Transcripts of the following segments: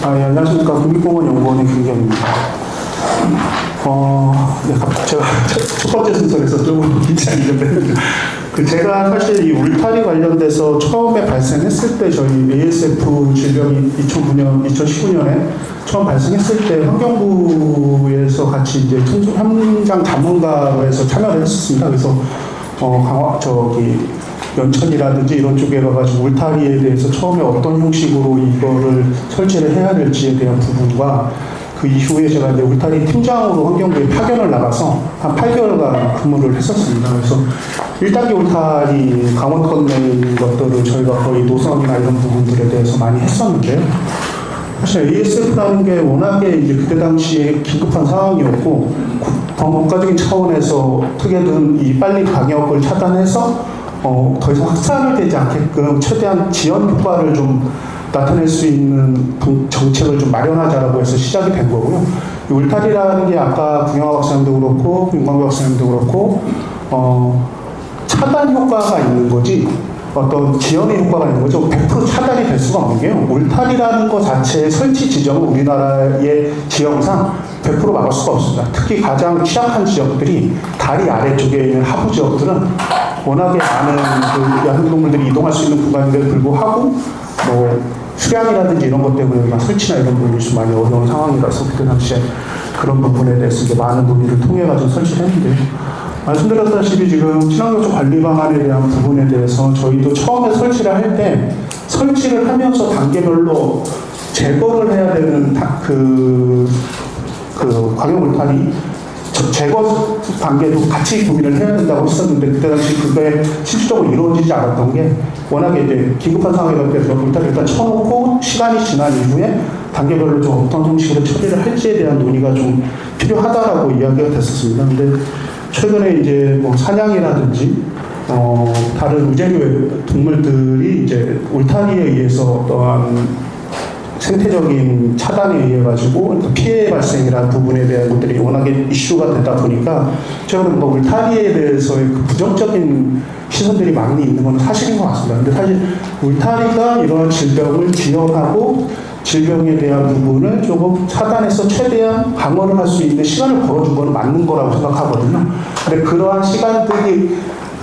예, 안녕하십니까. 국립공원연구원의 김경입니다. 네, 제가 첫 번째 순서에서 조금 긴장이 좀 되는데, 제가 사실 이 울타리 관련돼서 처음에 발생했을 때 저희 ASF 질병이 2019년에 처음 발생했을 때 환경부에서 같이 이제 현장 전문가에서 참여를 했었습니다. 그래서 연천이라든지 이런 쪽에 가가지고 울타리에 대해서 처음에 어떤 형식으로 이거를 설치를 해야 될지에 대한 부분과 그 이후에 제가 이제 울타리 팀장으로 환경부에 파견을 나가서 한 8개월간 근무를 했었습니다. 그래서 1단계 울타리 강원권 내 것들을 저희가 거의 노선이나 이런 부분들에 대해서 많이 했었는데요. 사실 ASF라는 게 워낙에 이제 그때 당시에 긴급한 상황이었고, 국가적인 차원에서 어떻게든 이 빨리 방역을 차단해서 더 이상 확산이 되지 않게끔 최대한 지연 효과를 좀 나타낼 수 있는 정책을 좀 마련하자라고 해서 시작이 된 거고요. 이 울타리라는 게 아까 구영하 박사님도 그렇고 윤광배 박사님도 그렇고 차단 효과가 있는 거지 어떤 지연의 효과가 있는 거죠. 100% 차단이 될 수가 없는 게요. 울타리라는 것 자체의 설치 지점은 우리나라의 지형상 100% 막을 수가 없습니다. 특히 가장 취약한 지역들이 다리 아래쪽에 있는 하부 지역들은 워낙에 많은 야생동물들이 이동할 수 있는 구간임에도 불구하고 수량이라든지 이런 것 때문에 설치나 이런 부분이 좀 많이 어려운 상황이라서 그때 당시에 그런 부분에 대해서 이제 많은 논의를 통해 가지고 설치를 했는데요. 말씀드렸다시피 지금 친환경적 관리 방안에 대한 부분에 대해서 저희도 처음에 설치를 할 때 설치를 하면서 단계별로 제거를 해야 되는 광역 울타리 제거 단계도 같이 고민을 해야 된다고 했었는데 그때 당시 그게 실질적으로 이루어지지 않았던 게 워낙에 이제 긴급한 상황이기 때문에 울타리 일단 쳐놓고 시간이 지난 이후에 단계별로 좀 어떤 형식으로 처리를 할지에 대한 논의가 좀 필요하다라고 이야기가 됐었습니다. 근데 최근에 이제 사냥이라든지 다른 우제류 동물들이 이제 울타리에 의해서 어떠한 생태적인 차단에 의해 가지고 피해 발생이라는 부분에 대한 것들이 워낙에 이슈가 되다 보니까 최근에 울타리에 대해서의 그 부정적인 시선들이 많이 있는 건 사실인 것 같습니다. 근데 사실 울타리가 이러한 질병을 지연하고 질병에 대한 부분을 조금 차단해서 최대한 방어를 할 수 있는 시간을 벌어준 건 맞는 거라고 생각하거든요. 근데 그러한 시간들이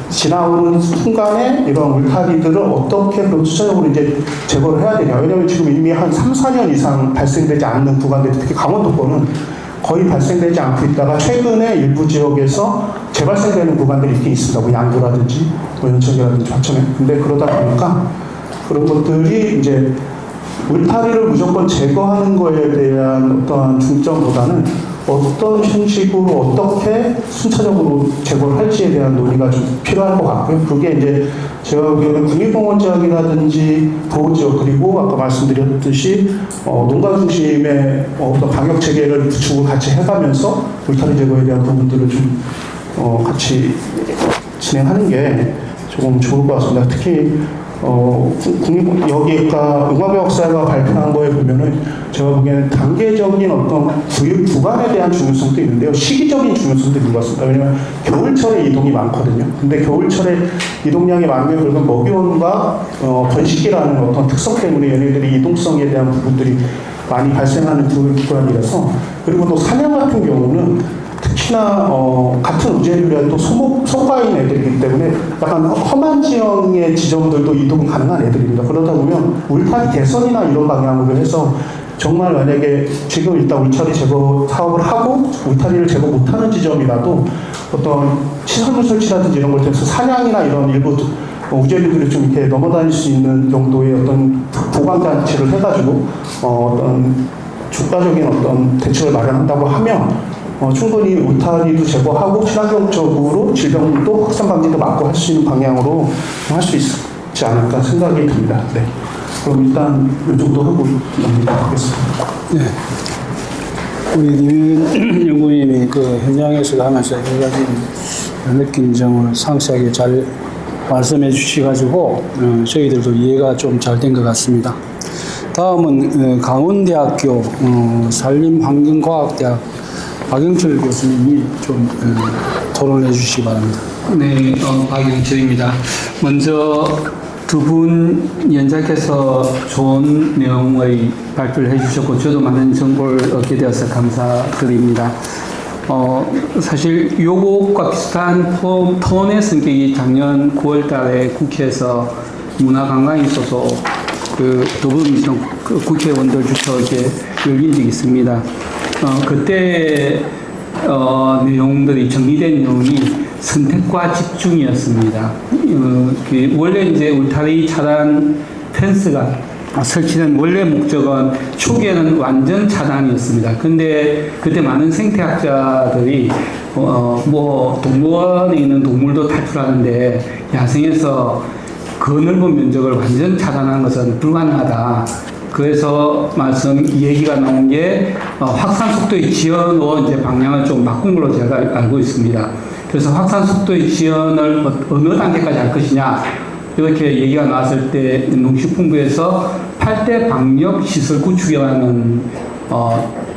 지나오는 순간에 이런 울타리들을 어떻게 그럼 수차적으로 이제 제거를 해야 되냐. 왜냐하면 지금 이미 한 3, 4년 이상 발생되지 않는 구간들, 특히 강원도권은 거의 발생되지 않고 있다가 최근에 일부 지역에서 재발생되는 구간들이 있긴 있습니다. 양구라든지 연천이라든지 화천에. 근데 그러다 보니까 그런 것들이 이제 울타리를 무조건 제거하는 거에 대한 어떠한 중점보다는 어떤 형식으로 어떻게 순차적으로 제거를 할지에 대한 논의가 좀 필요할 것 같고요. 그게 이제 제가 보기에는 국립공원 지역이라든지 보호지역 그리고 아까 말씀드렸듯이 농가 중심의 어떤 방역 체계를 구축을 같이 해가면서 울타리 제거에 대한 부분들을 좀 같이 진행하는 게 조금 좋을 것 같습니다. 특히 여기가 윤광배 박사가 발표한 거에 보면은 제가 보기에는 단계적인 어떤 구간에 대한 중요성도 있는데요. 시기적인 중요성도 있는 것 같습니다. 왜냐하면 겨울철에 이동이 많거든요. 근데 겨울철에 이동량이 많으면 그건 먹이원과 번식기라는 어떤 특성 때문에 얘네들이 이동성에 대한 부분들이 많이 발생하는 구간이라서 그리고 또 사냥 같은 경우는 특히나 같은 우제류라도 소가인 애들이기 때문에 약간 험한 지형의 지점들도 이동 가능한 애들입니다. 그러다 보면 울타리 개선이나 이런 방향으로 해서 정말 만약에 지금 일단 울타리 제거 사업을 하고 울타리를 제거 못하는 지점이라도 어떤 시설물 설치라든지 이런 걸 통해서 사냥이나 이런 일부 우제류들이 좀 이렇게 넘어다닐 수 있는 정도의 어떤 보강장치를 해가지고 어떤 주가적인 어떤 대책을 마련한다고 하면 충분히 울타리도 제거하고 친환경적으로 질병도 확산 방지도 막고 할 수 있는 방향으로 할 수 있지 않을까 생각이 듭니다. 네. 그럼 일단 이 정도 하고 넘기겠습니다. 네. 우리 김윤 연구님이 그 현장에서 하면서 여러 가지 느낀 점을 상세하게 잘 말씀해 주셔가지고 저희들도 이해가 좀 잘 된 것 같습니다. 다음은 강원대학교 산림환경과학대학 박영철 교수님이 좀 토론해 주시기 바랍니다. 네, 박영철입니다. 먼저 두 분 연장께서 좋은 내용의 발표를 해주셨고 저도 많은 정보를 얻게 되어서 감사드립니다. 사실 요것과 비슷한 톤의 성격이 작년 9월 달에 국회에서 문화관광이 있어서 그 더불어민주당 국회의원들 주처 이렇게 열린 적이 있습니다. 그때 내용들이 정리된 내용이 선택과 집중이었습니다. 원래 이제 울타리 차단 펜스가 설치된 원래 목적은 초기에는 완전 차단이었습니다. 근데 그때 많은 생태학자들이 뭐 동물원에 있는 동물도 탈출하는데 야생에서 그 넓은 면적을 완전 차단하는 것은 불가능하다. 그래서 얘기가 나온 게 확산 속도의 지연으로 이제 방향을 좀 바꾼 걸로 제가 알고 있습니다. 그래서 확산 속도의 지연을 어느 단계까지 할 것이냐 이렇게 얘기가 나왔을 때 농식품부에서 8대 방역 시설 구축이라는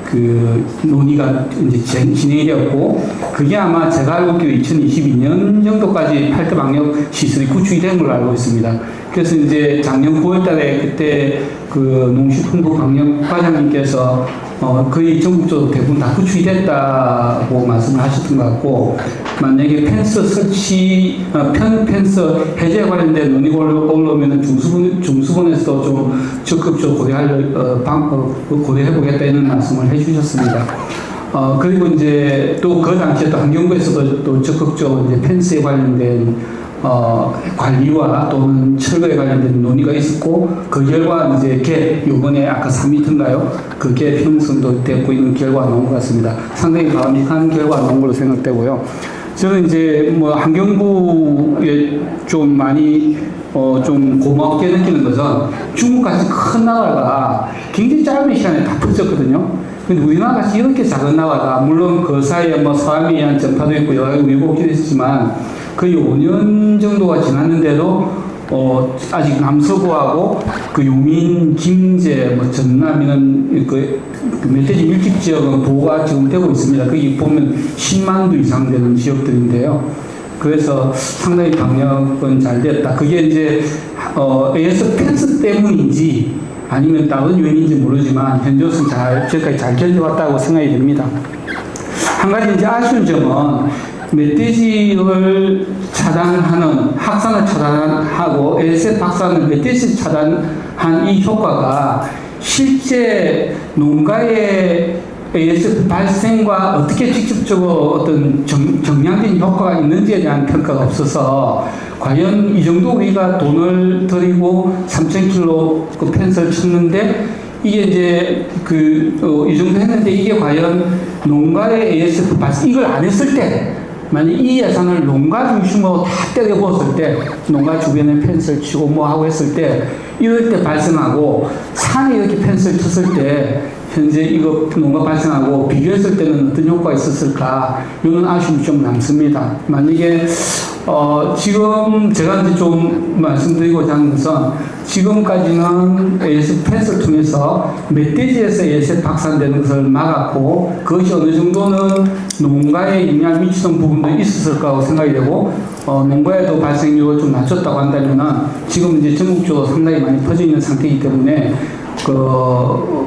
그 논의가 이제 진행이 되었고 그게 아마 제가 알고 있기로 2022년 정도까지 8대 방역 시설이 구축이 된 걸로 알고 있습니다. 그래서 이제 작년 9월 달에 그때 그 농식품부 방역과장님께서 거의 전국적으로 대부분 다 구축이 됐다고 말씀을 하셨던 것 같고 만약에 펜스 설치, 펜스 해제 관련된 논의가 올라오면 중수본에서도 좀 적극적으로 고려해보겠다 이런 말씀을 해주셨습니다. 그리고 이제 또 그 당시에 또 환경부에서도 또 적극적으로 이제 펜스에 관련된 관리와 또는 철거에 관련된 논의가 있었고 그 결과 이제 요번에 아까 3m인가요? 그게 형성도 됐고 있는 결과가 나온 것 같습니다. 상당히 바람직한 결과가 나온 걸로 생각되고요. 저는 이제 뭐 환경부에 좀 많이 좀 고맙게 느끼는 것은 중국같이 큰 나라가 굉장히 짧은 시간에 다 퍼졌거든요. 근데 우리나라같이 이렇게 작은 나라가 물론 그 사이에 뭐 서함에 의한 전파도 있고 여러 가지 왜곡이 있었지만 거의 5년 정도가 지났는데도 아직 남서부하고 그 용인, 김제, 뭐 전남 그 멧돼지 밀집 지역은 보호가 지금 되고 있습니다. 거기 보면 10만 두 이상 되는 지역들인데요. 그래서 상당히 방역은 잘 됐다. 그게 이제 AS 펜스 때문인지 아니면 다른 요인인지 모르지만 현재로서는 지금까지 잘 견뎌왔다고 생각이 됩니다. 한 가지 이제 아쉬운 점은 멧돼지를 차단하는 확산을 차단하고 ASF 확산을 멧돼지 차단한 이 효과가 실제 농가의 ASF 발생과 어떻게 직접적으로 어떤 정량된 효과가 있는지에 대한 평가가 없어서 과연 이 정도 우리가 돈을 들이고 3,000km 그 펜스를 쳤는데 이게 이제 이 정도 했는데 이게 과연 농가의 ASF 발생 이걸 안 했을 때 만약 이 예산을 농가 중심으로 다 때려 부었을 때 농가 주변에 펜스를 치고 뭐 하고 했을 때 이럴 때 발생하고 산에 이렇게 펜스를 쳤을 때 현재 이거 농가 발생하고 비교했을 때는 어떤 효과가 있었을까 이런 아쉬움이 좀 남습니다. 만약에 지금 제가 이제 좀 말씀드리고자 하는 것은 지금까지는 ASF 펜스를 통해서 멧돼지에서 ASF 확산되는 것을 막았고 그것이 어느 정도는 농가에 영향을 미치던 부분도 있었을 거라고 생각이 되고 농가에도 발생률을 좀 낮췄다고 한다면은 지금 이제 전국적으로 상당히 많이 퍼져 있는 상태이기 때문에 또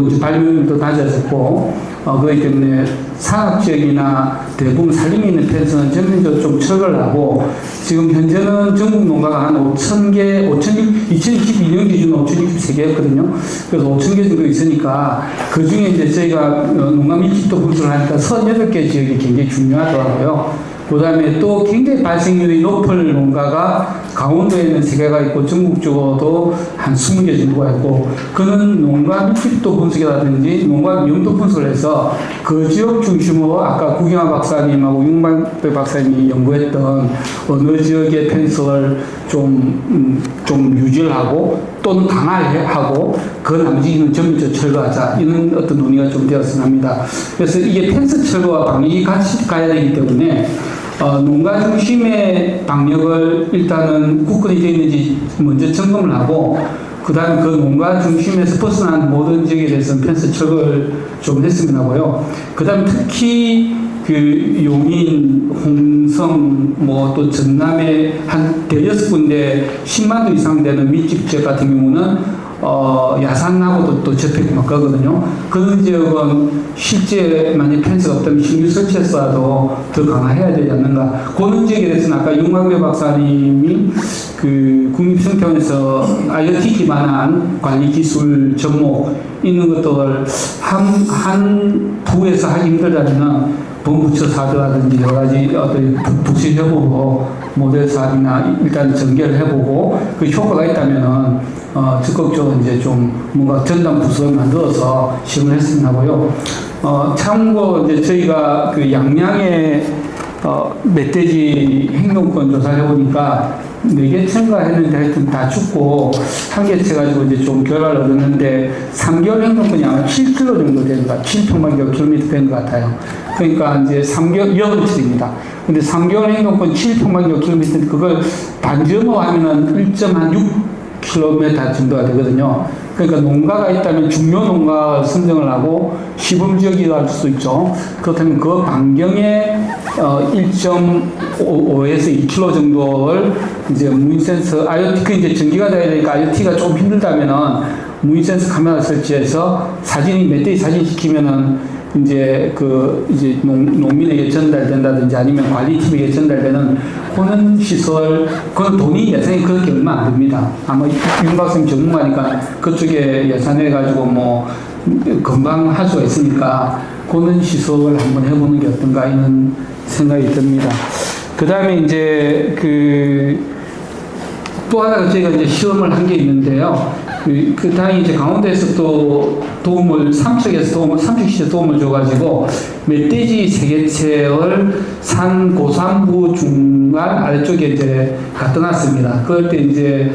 이제 발효율도 낮아졌고 그렇기 때문에 산악지역이나 대부분 산림에 있는 펜스는 전면적으로 좀 철거를 하고 지금 현재는 전국 농가가 한 5,000개, 2022년 기준으로 5,063개였거든요. 그래서 5,000개 정도 있으니까 그 중에 이제 저희가 농가 밀집도 분석을 하니까 38개 지역이 굉장히 중요하더라고요. 그 다음에 또 굉장히 발생률이 높을 농가가 강원도에 있는 3개가 있고 전국적으로도 한 20개 정도가 있고 그는 농가 밀집도 분석이라든지 농가 위험도 분석을 해서 그 지역 중심으로 아까 구경화 박사님하고 윤방배 박사님이 연구했던 어느 지역의 펜스를 좀 유지를 하고 또는 강화하고 그 나머지는 전면적으로 철거하자 이런 어떤 논의가 좀 되었으면 합니다. 그래서 이게 펜스 철거와 방역이 같이 가야 되기 때문에 농가 중심의 방역을 일단은 국권이 되어 있는지 먼저 점검을 하고 그 다음에 그 농가 중심에서 벗어난 모든 지역에 대해서는 펜스 철거를 좀 했으면 하고요. 그 다음에 특히 그 용인, 홍성, 뭐 또 전남에 한 대여섯 군데 10만 도 이상 되는 밀집 지역 같은 경우는 야산하고도 또 접촉이 막 가거든요. 그런 지역은 실제 만약 펜스가 없다면 신규 설치해서라도 더 강화해야 되지 않는가. 그런 지역에 대해서는 아까 윤광배 박사님이 그 국립생태원에서 IoT 기반한 관리 기술 접목 있는 것들 한 부에서 하기 힘들다면 본부처 사업이라든지 여러 가지 어떤 부처 협업으로 모델 사업이나 일단 전개를 해보고 그 효과가 있다면은 적극적으로 이제 좀 뭔가 전담 부서를 만들어서 시행을 했으면 하고요. 참고 이제 저희가 그 양양의 멧돼지 행동권 조사를 해보니까 4개체인가 했는데 하여튼 다 죽고 1개체 가지고 이제 좀 결과를 얻었는데 3개월 행동권이 아마 7km 정도 되는 것 같아요. 7평방킬로미터 된 것 같아요. 그러니까 이제 3개월, 여름철입니다. 근데 3개월 행동권 7평방킬로미터 그걸 반점으로 하면은 1.6km 정도가 되거든요. 그러니까 농가가 있다면 중요 농가 선정을 하고 시범지역이라 할 수 있죠. 그렇다면 그 반경에 1.5에서 2km 정도를 이제 무인센서 IoT 그 이제 전기가 돼야 되니까 IoT가 좀 힘들다면은 무인센서 카메라 설치해서 사진이 멧돼지 사진 시키면은 이제 이제 농민에게 전달된다든지 아니면 관리팀에게 전달되는 그런 시설, 그건 돈이 예산이 그렇게 얼마 안 듭니다. 아마 윤 박사님 전문가니까 그쪽에 예산해가지고 뭐 금방 할 수가 있으니까 그런 시설을 한번 해보는 게 어떤가 이런 생각이 듭니다. 그 다음에 이제 또 하나가 저희가 이제 시험을 한 게 있는데요. 다행히 이제 강원도에서 또 삼척시에서 도움을 줘가지고 멧돼지 3개체를 산 고산부 중간 아래쪽에 이제 갖다 놨습니다. 그럴 때 이제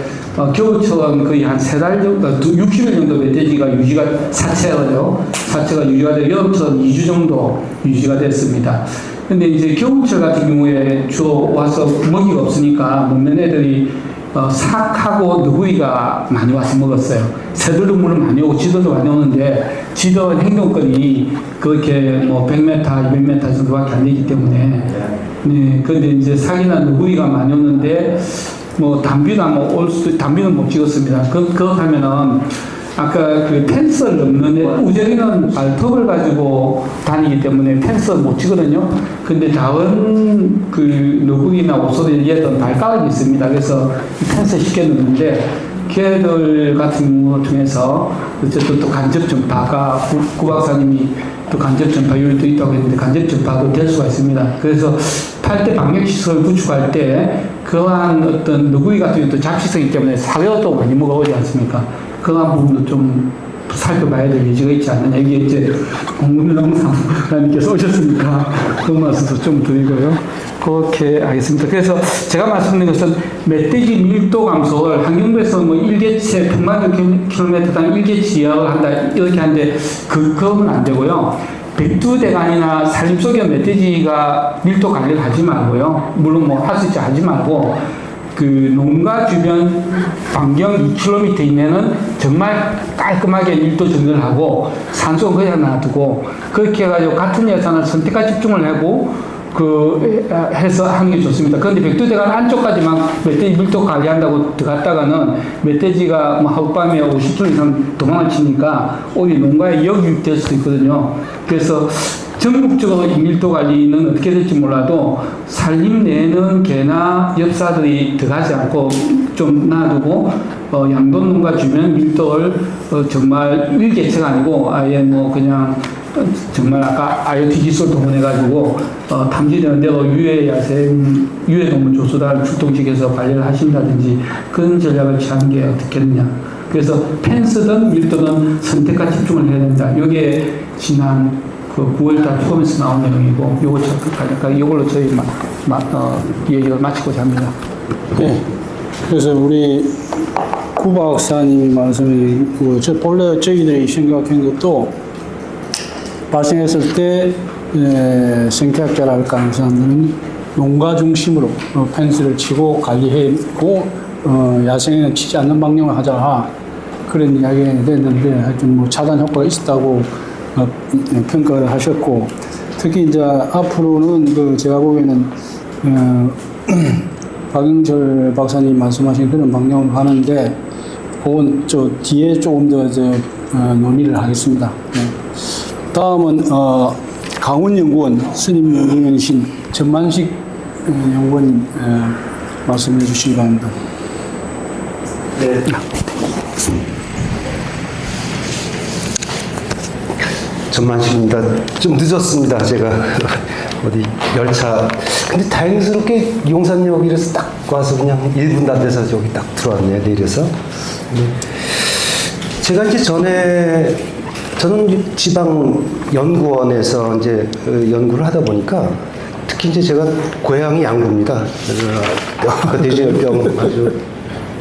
겨울철은 거의 한 3달 정도, 60일 정도 멧돼지가 사체가 유지가 되고 여름철은 2주 정도 유지가 됐습니다. 근데 이제 겨울철 같은 경우에 주로 와서 먹이가 없으니까 먹는 애들이 사악하고 너구리가 많이 와서 먹었어요. 새들동물은 많이 오고 쥐들도 많이 오는데 쥐들 행동권이 그렇게 뭐 100m, 200m 정도밖에 안 되기 때문에 네, 근데 이제 사기나 너구리가 많이 오는데 뭐 담비는 못 찍었습니다. 그렇다면은 아까 그 펜스를 넘는데 우재리는 발톱을 가지고 다니기 때문에 펜스를 못 치거든요. 근데 다른 그 너구리나 오소리 얘들은 발가락이 있습니다. 그래서 펜스 쉽게 넣는데 걔들 같은 경우 통해서 어쨌든 또 간접 전파가 구 박사님이 또 간접 전파율도 있다고 했는데 간접 전파도 될 수가 있습니다. 그래서 팔대 방역 시설 구축할 때 그러한 어떤 너구리 같은 경우도 잡식성이기 때문에 사료도 많이 먹어오지 않습니까? 그러한 부분도 좀 살펴봐야 될 여지가 있지 않느냐. 이게 이제 공군농사님께서 오셨으니까 그 말씀도 좀 드리고요. 그렇게 하겠습니다. 그래서 제가 말씀드린 것은 멧돼지 밀도 감소를 환경부에서 뭐 1개체 평방킬로미터당 1개체 이하를 한다 이렇게 하는데 그건 안 되고요. 백두대간이나 산림 속에 멧돼지가 밀도 관리를 하지 말고요. 물론 뭐 할 수 있지 하지 말고 그 농가 주변 반경 2km 이내는 정말 깔끔하게 밀도 정리를 하고 산소 그냥 놔두고 그렇게 해가지고 같은 예산을 선택과 집중을 하고 해서 하는 게 좋습니다. 그런데 백두대간 안쪽까지만 멧돼지 밀도 관리한다고 들어갔다가는 멧돼지가 뭐 하룻밤에 50분 이상 도망을 치니까 오히려 농가에 역유입될 수도 있거든요. 그래서 전국적으로 이 밀도 관리는 어떻게 될지 몰라도 산림 내에는 개나 엽사들이 들어가지 않고 좀 놔두고 양돈 농가 주면 밀도를 정말 1개체가 아니고 아예 뭐 그냥 정말 아까 IoT 기술 동원해가지고 탐지되는 대로 유해동물 조수단을 출동시켜서 관리를 하신다든지 그런 전략을 취하는 게 어떻겠느냐. 그래서 펜스든 밀도든 선택과 집중을 해야 된다. 이게 지난 9월달 포럼에서 나온 내용이고 이걸로 저희 얘기를 마치고자 합니다. 네. 그래서 우리 구 박사님이 말씀이 본래 저희들이 생각한 것도 발생했을 때 생태학자라 할 가능성은 농가 중심으로 펜스를 치고 관리하고 야생에는 치지 않는 방향을 하자 그런 이야기가 됐는데 하여튼 뭐 차단 효과가 있었다고 평가를 하셨고 특히 이제 앞으로는 그 제가 보기에는 박영철 박사님 말씀하신 그런 방향으로 가는데 그건 저 뒤에 조금 더 논의를 하겠습니다. 네. 다음은 강원연구원 스님 연구원이신 전만식 연구원 말씀해 주시기 바랍니다. 네. 전만식입니다. 좀 늦었습니다. 제가 어디 열차. 근데 다행스럽게 용산역이라서 딱 와서 그냥 1분도 안 돼서 여기 딱 들어왔네요. 내려서. 제가 이제 저는 지방 연구원에서 이제 연구를 하다 보니까 특히 이제 제가 고향이 양구입니다. 그래서 대전병 아주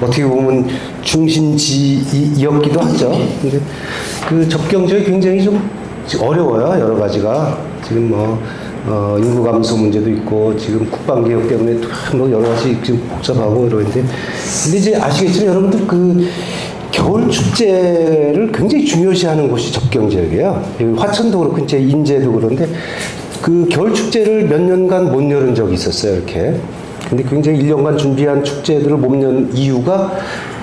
어떻게 보면 중심지였기도 하죠. 근데 그 접경 지역이 굉장히 좀 어려워요. 여러 가지가. 지금 뭐, 인구 감소 문제도 있고, 지금 국방개혁 때문에 뭐 여러 가지 지금 복잡하고 이러는데. 근데 이제 아시겠지만 여러분들 그 겨울 축제를 굉장히 중요시하는 곳이 접경 지역이에요. 화천도 그렇고, 이제 인제도 그런데 그 겨울 축제를 몇 년간 못 열은 적이 있었어요. 이렇게. 근데 굉장히 1년간 준비한 축제들을 못 연 이유가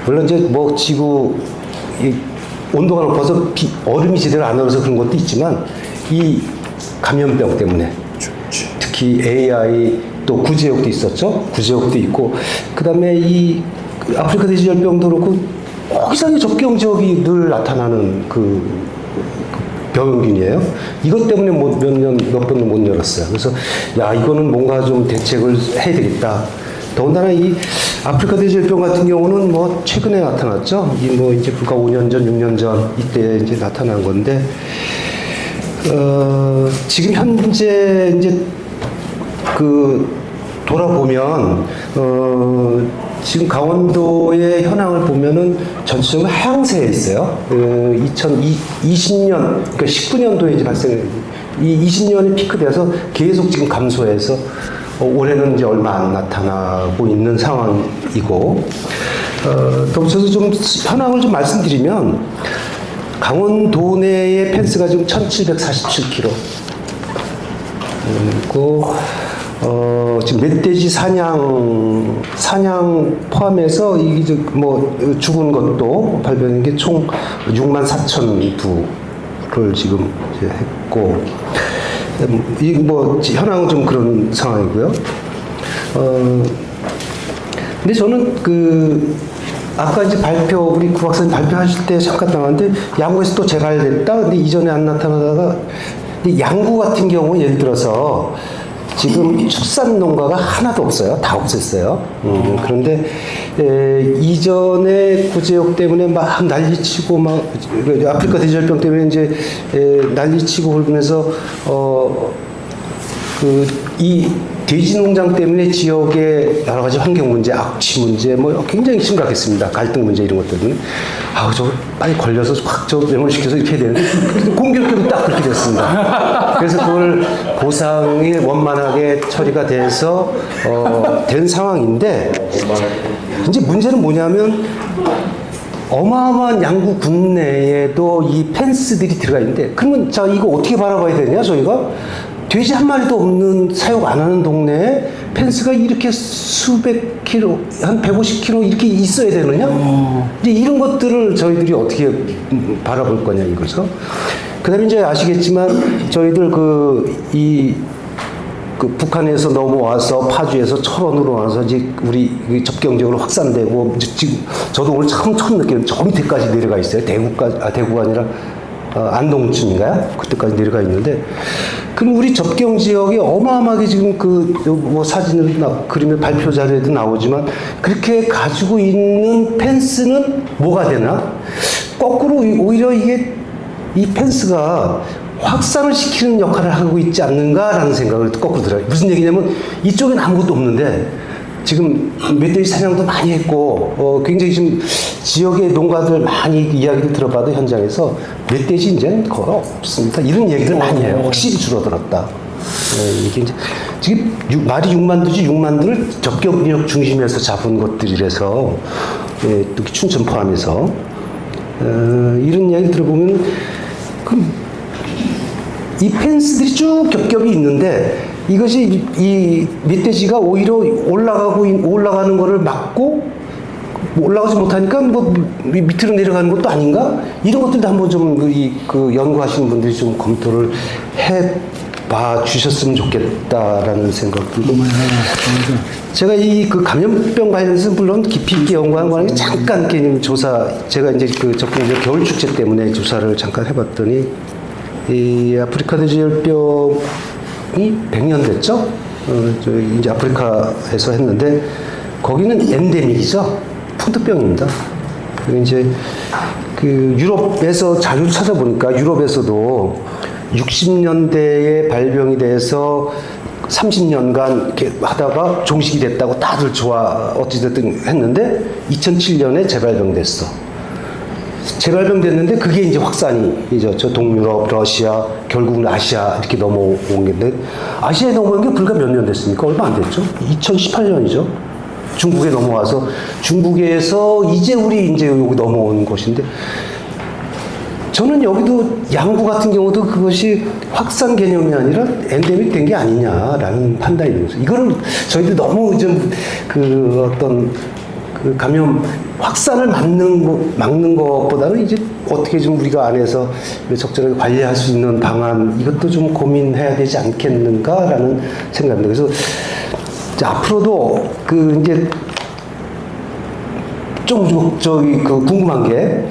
물론 이제 뭐 지구 온도가 높아서 얼음이 제대로 안 얼어서 그런 것도 있지만 이 감염병 때문에 특히 AI 또 구제역도 있었죠. 구제역도 있고 그다음에 이 아프리카 돼지열병도 그렇고 꼭 이상하게 접경 지역이 늘 나타나는 그 병균이에요. 이것 때문에 몇 번을 못 열었어요. 그래서 야 이거는 뭔가 좀 대책을 해야 되겠다. 더군다나 이 아프리카 돼지열병 같은 경우는 뭐 최근에 나타났죠. 이 뭐 이제 불과 5년 전, 6년 전 이때 이제 나타난 건데 지금 현재 이제 그 돌아보면 지금 강원도의 현황을 보면은 전체적으로 하향세에 있어요. 2020년, 그러니까 19년도에 이제 이 20년이 피크돼서 계속 지금 감소해서 올해는 이제 얼마 안 나타나고 있는 상황이고, 더 붙여서 좀 현황을 좀 말씀드리면, 강원도 내의 펜스가 지금 1747km. 그리고, 지금 멧돼지 사냥 포함해서 이게 뭐 죽은 것도 발견한 게 총 64,002를 지금 이제 했고, 이 뭐 현황은 좀 그런 상황이고요. 근데 저는 그 아까 이제 우리 구 박사님 발표하실 때 잠깐 나왔는데 양구에서 또 재발됐다. 근데 이전에 안 나타나다가 근데 양구 같은 경우 예를 들어서 지금 축산 농가가 하나도 없어요. 다 없앴어요. 그런데 이전에 구제역 때문에 막 난리치고 막 아프리카 돼지열병 때문에 이제 난리치고 그러면서 이 돼지 농장 때문에 지역의 여러 가지 환경 문제, 악취 문제, 뭐 굉장히 심각했습니다. 갈등 문제 이런 것들은 저거 빨리 걸려서 확 매몰시켜서 이렇게 해야 되는데 공교롭게도 딱 그렇게 됐습니다. 그래서 그걸 보상이 원만하게 처리가 돼서 된 상황인데 이제 문제는 뭐냐면 어마어마한 양구 군내에도 이 펜스들이 들어가 있는데 그러면 자 이거 어떻게 바라봐야 되냐 저희가 돼지 한 마리도 없는 사육 안 하는 동네에 펜스가 이렇게 수백 킬로, 한 150km 이렇게 있어야 되느냐? 이제 이런 것들을 저희들이 어떻게 바라볼 거냐 이거죠. 그 다음에 이제 아시겠지만 저희들 북한에서 넘어와서 파주에서 철원으로 와서 이제 우리 접경적으로 확산되고 지금 저도 오늘 처음 느끼는 저 밑에까지 내려가 있어요. 대구가 아니라 안동쯤인가요? 그때까지 내려가 있는데 그럼 우리 접경 지역이 어마어마하게 지금 뭐 사진을 그림에 발표 자료에도 나오지만 그렇게 가지고 있는 펜스는 뭐가 되나? 거꾸로 오히려 이 펜스가 확산을 시키는 역할을 하고 있지 않는가라는 생각을 거꾸로 들어요. 무슨 얘기냐면 이쪽엔 아무것도 없는데 지금 멧돼지 사냥도 많이 했고 굉장히 지금 지역의 농가들 많이 이야기를 들어봐도 현장에서 멧돼지 이제는 거의 없습니다. 이런 얘기를 많이 해요. 확실히 줄어들었다. 이게 이제 지금 말이 6만두지 6만두를 접경지역 중심에서 잡은 것들이라서 또 춘천 포함해서 이런 이야기 들어보면 이 펜스들이 쭉 겹겹이 있는데 이것이 이 멧돼지가 오히려 올라가는 거를 막고 올라가지 못하니까 뭐 밑으로 내려가는 것도 아닌가? 이런 것들도 한번 좀 그 연구하시는 분들이 좀 검토를 해봐 주셨으면 좋겠다라는 생각도 들고. 제가 이 그 감염병 관련해서 물론 깊이 있게 연구한 거는 잠깐 개념 조사, 제가 이제 그 적군 겨울 축제 때문에 조사를 잠깐 해봤더니 이 아프리카 돼지열병이 100년 됐죠? 저 이제 아프리카에서 했는데 거기는 엔데믹이죠. 푸드병입니다. 그리고 이제 그 유럽에서 자료 찾아보니까 유럽에서도 60년대에 발병이 돼서 30년간 이렇게 하다가 종식이 됐다고 다들 어찌됐든 했는데 2007년에 재발병됐어. 재발병됐는데 그게 이제 확산이죠. 저 동유럽, 러시아, 결국은 아시아 이렇게 넘어온 건데 아시아에 넘어온 게 불과 몇 년 됐습니까? 얼마 안 됐죠? 2018년이죠. 중국에 넘어와서 중국에서 이제 우리 이제 여기 넘어온 것인데 저는 여기도 양구 같은 경우도 그것이 확산 개념이 아니라 엔데믹 된 게 아니냐라는 판단이 되는 거죠. 이거는 저희들 너무 좀 그 어떤 그 감염 확산을 막는 것보다는 이제 어떻게 좀 우리가 안에서 적절하게 관리할 수 있는 방안 이것도 좀 고민해야 되지 않겠는가라는 생각입니다. 그래서 앞으로도 그 이제 저기 그 궁금한 게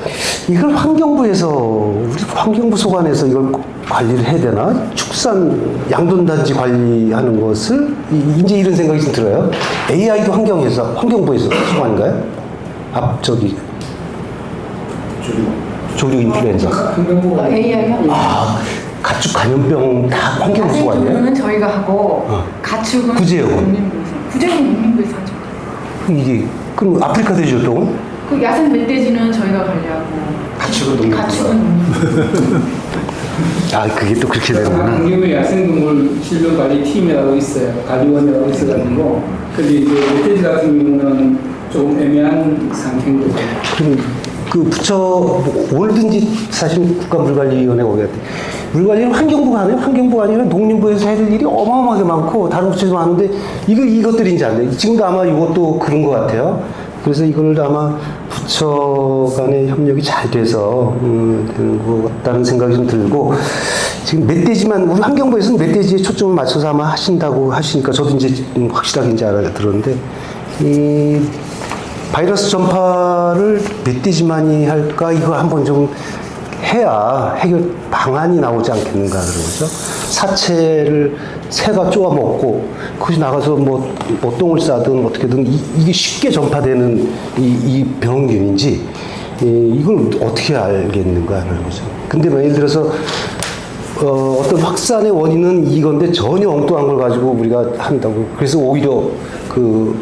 이걸 환경부에서 우리 환경부 소관에서 이걸 관리를 해야 되나? 축산 양돈단지 관리하는 것을 이제 이런 생각이 좀 들어요. AI도 환경부에서 소관인가요? 저기 조류 인플루엔자. AI요? 아, 가축 감염병 다 환경부 소관이에요? 야생동물은 저희가 하고 가축은 구제역은? 구제역은 국민부에서 하죠. 이게 그럼 아프리카 돼지열병은? 그 야생 멧돼지는 저희가 관리하고 가축은 농민부가. 가축은 아, 그게 또 그렇게 되는구나. 강경의 야생동물 질병관리팀이라고 있어요. 관리원이라고 있어가지고. 근데 이제 멧돼지 같은 경우는 조금 애매한 상태인 거죠. 그럼 그 부처 뭐든지 사실 국가물관리위원회가 오게 돼. 물관리는 환경부가 하네요. 환경부가 아니라 농림부에서 해야 될 일이 어마어마하게 많고 다른 부처도 많은데 이것들이 이제 안 돼. 지금도 아마 이것도 그런 것 같아요. 그래서 이걸 아마 부처 간의 협력이 잘 돼서 되는 것 같다는 생각이 좀 들고 지금 멧돼지만 우리 환경부에서는 멧돼지에 초점을 맞춰서 아마 하신다고 하시니까 저도 이제 확실하게 이제 알아들었는데 이 바이러스 전파를 멧돼지만이 할까 이거 한번 좀 해야 해결 방안이 나오지 않겠는가 그런 거죠. 사체를 새가 쪼아먹고 거기 나가서 뭐 똥을 싸든 어떻게든 이게 쉽게 전파되는 이 병균인지 이걸 어떻게 알겠는가 하는 거죠. 근데 예를 들어서 어떤 확산의 원인은 이건데 전혀 엉뚱한 걸 가지고 우리가 한다고 그래서 오히려 그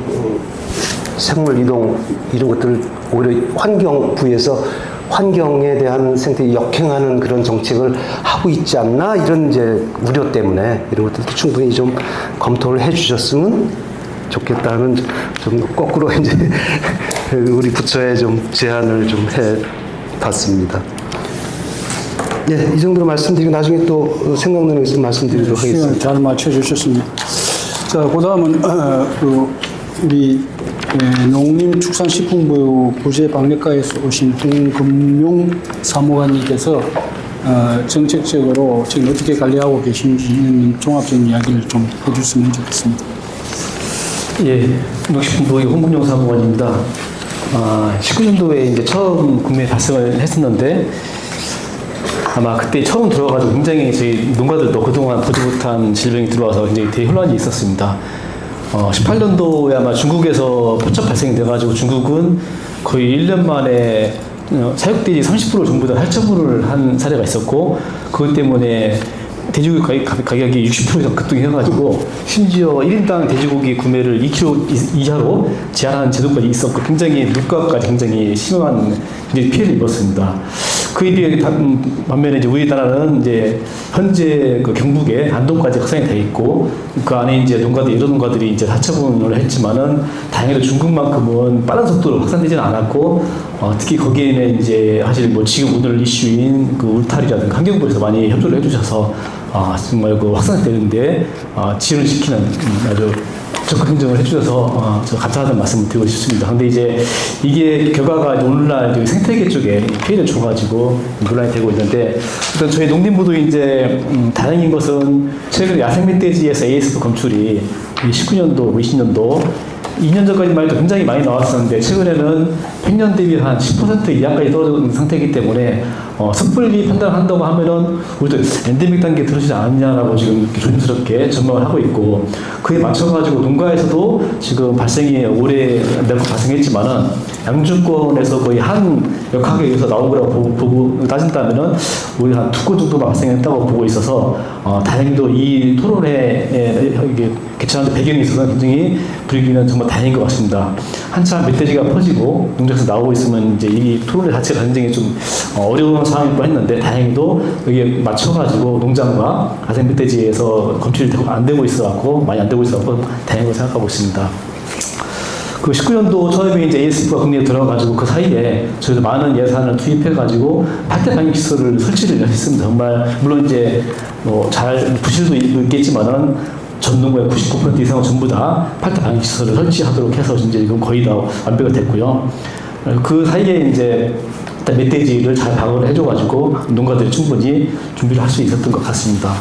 생물 이동 이런 것들을 오히려 환경부에서 환경에 대한 생태에 역행하는 그런 정책을 하고 있지 않나 이런 이제 우려 때문에 이런 것들도 충분히 좀 검토를 해주셨으면 좋겠다는 좀 거꾸로 이제 우리 부처에 좀 제안을 좀 해봤습니다. 네, 이 정도로 말씀드리고 나중에 또 생각나는 거 있으면 말씀드리도록 시간 하겠습니다. 잘 맞춰주셨습니다. 자, 그다음은 우리 농림축산식품부 부재방역과에서 오신 홍금용 사무관님께서 정책적으로 지금 어떻게 관리하고 계신지 종합적인 이야기를 좀 해주시면 좋겠습니다. 예, 농식품부의 홍금용 사무관입니다. 19년도에 이제 처음 구매 발생을 했었는데 아마 그때 처음 들어와가지고 굉장히 저희 농가들도 그동안 보지 못한 질병이 들어와서 굉장히 대혼란이 있었습니다. 18년도에 아마 중국에서 포착 발생이 돼가지고 중국은 거의 1년 만에 사육돼지 30% 전부 다 할처분을 한 사례가 있었고 그것 때문에 돼지고기 가격이 60% 이상 급등해가지고 심지어 1인당 돼지고기 구매를 2kg 이하로 제한하는 제도까지 있었고 굉장히 물가까지 굉장히 심한 피해를 입었습니다. 그에 비해 반면에 이제 우리나라는 이제 현재 그 경북에 안동까지 확산이 돼 있고 그 안에 이제 이런 농가들이 이제 하처분을 했지만은 다행히도 중국만큼은 빠른 속도로 확산되지는 않았고 특히 거기에는 이제 사실 뭐 지금 오늘 이슈인 그 울타리라든가 환경부에서 많이 협조를 해주셔서 정말 그 확산되는데 지연을 시키는 아주 적극 행정을 해주셔서 저 감사하다는 말씀을 드리고 싶습니다. 근데 이제 이게 결과가 오늘날 이제 생태계 쪽에 피해를 줘가지고 논란이 되고 있는데, 일단 저희 농림부도 이제 다행인 것은 최근 야생 멧돼지에서 ASF 검출이 19년도, 20년도 2년 전까지만 해도 굉장히 많이 나왔었는데 최근에는 평년 대비 한 10% 이하까지 떨어진 상태이기 때문에 섣불리 판단한다고 하면은 우리도 엔데믹 단계에 들어오지 않았냐라고 지금 이렇게 조심스럽게 전망을 하고 있고, 그에 맞춰가지고 농가에서도 지금 발생이 올해 몇 번 발생했지만은 양주권에서 거의 한 역학에 의해서 나온 거라고 보고 따진다면은 우리 한 2건 정도만 발생했다고 보고 있어서 다행히도 이 토론회에 이게 개최하는 배경이 있어서 굉장히 분위기는 정말 다행인 것 같습니다. 한참 멧돼지가 퍼지고 농장에서 나오고 있으면 이제 이 토론회 자체가 굉장히 좀 어려운 상황일 뻔했는데, 다행히도 여기에 맞춰가지고 농장과 야생 멧돼지에서 검출이 안 되고 있어갖고 많이 안 되고 있어갖고 다행이라고 생각하고 있습니다. 그 19년도 처음에 이제 ASF가 국내에 들어가가지고 그 사이에 저희도 많은 예산을 투입해가지고 팔대 방역 시설을 설치를 했습니다. 정말 물론 이제 뭐 잘 부실도 있겠지만은 전 농가의 99% 이상은 전부 다 팔대 방역 시설을 설치하도록 해서 이제 지금 거의 다 완벽이 됐고요. 그 사이에 이제 일단 멧돼지를 잘 방어를 해줘가지고 농가들이 충분히 준비를 할 수 있었던 것 같습니다.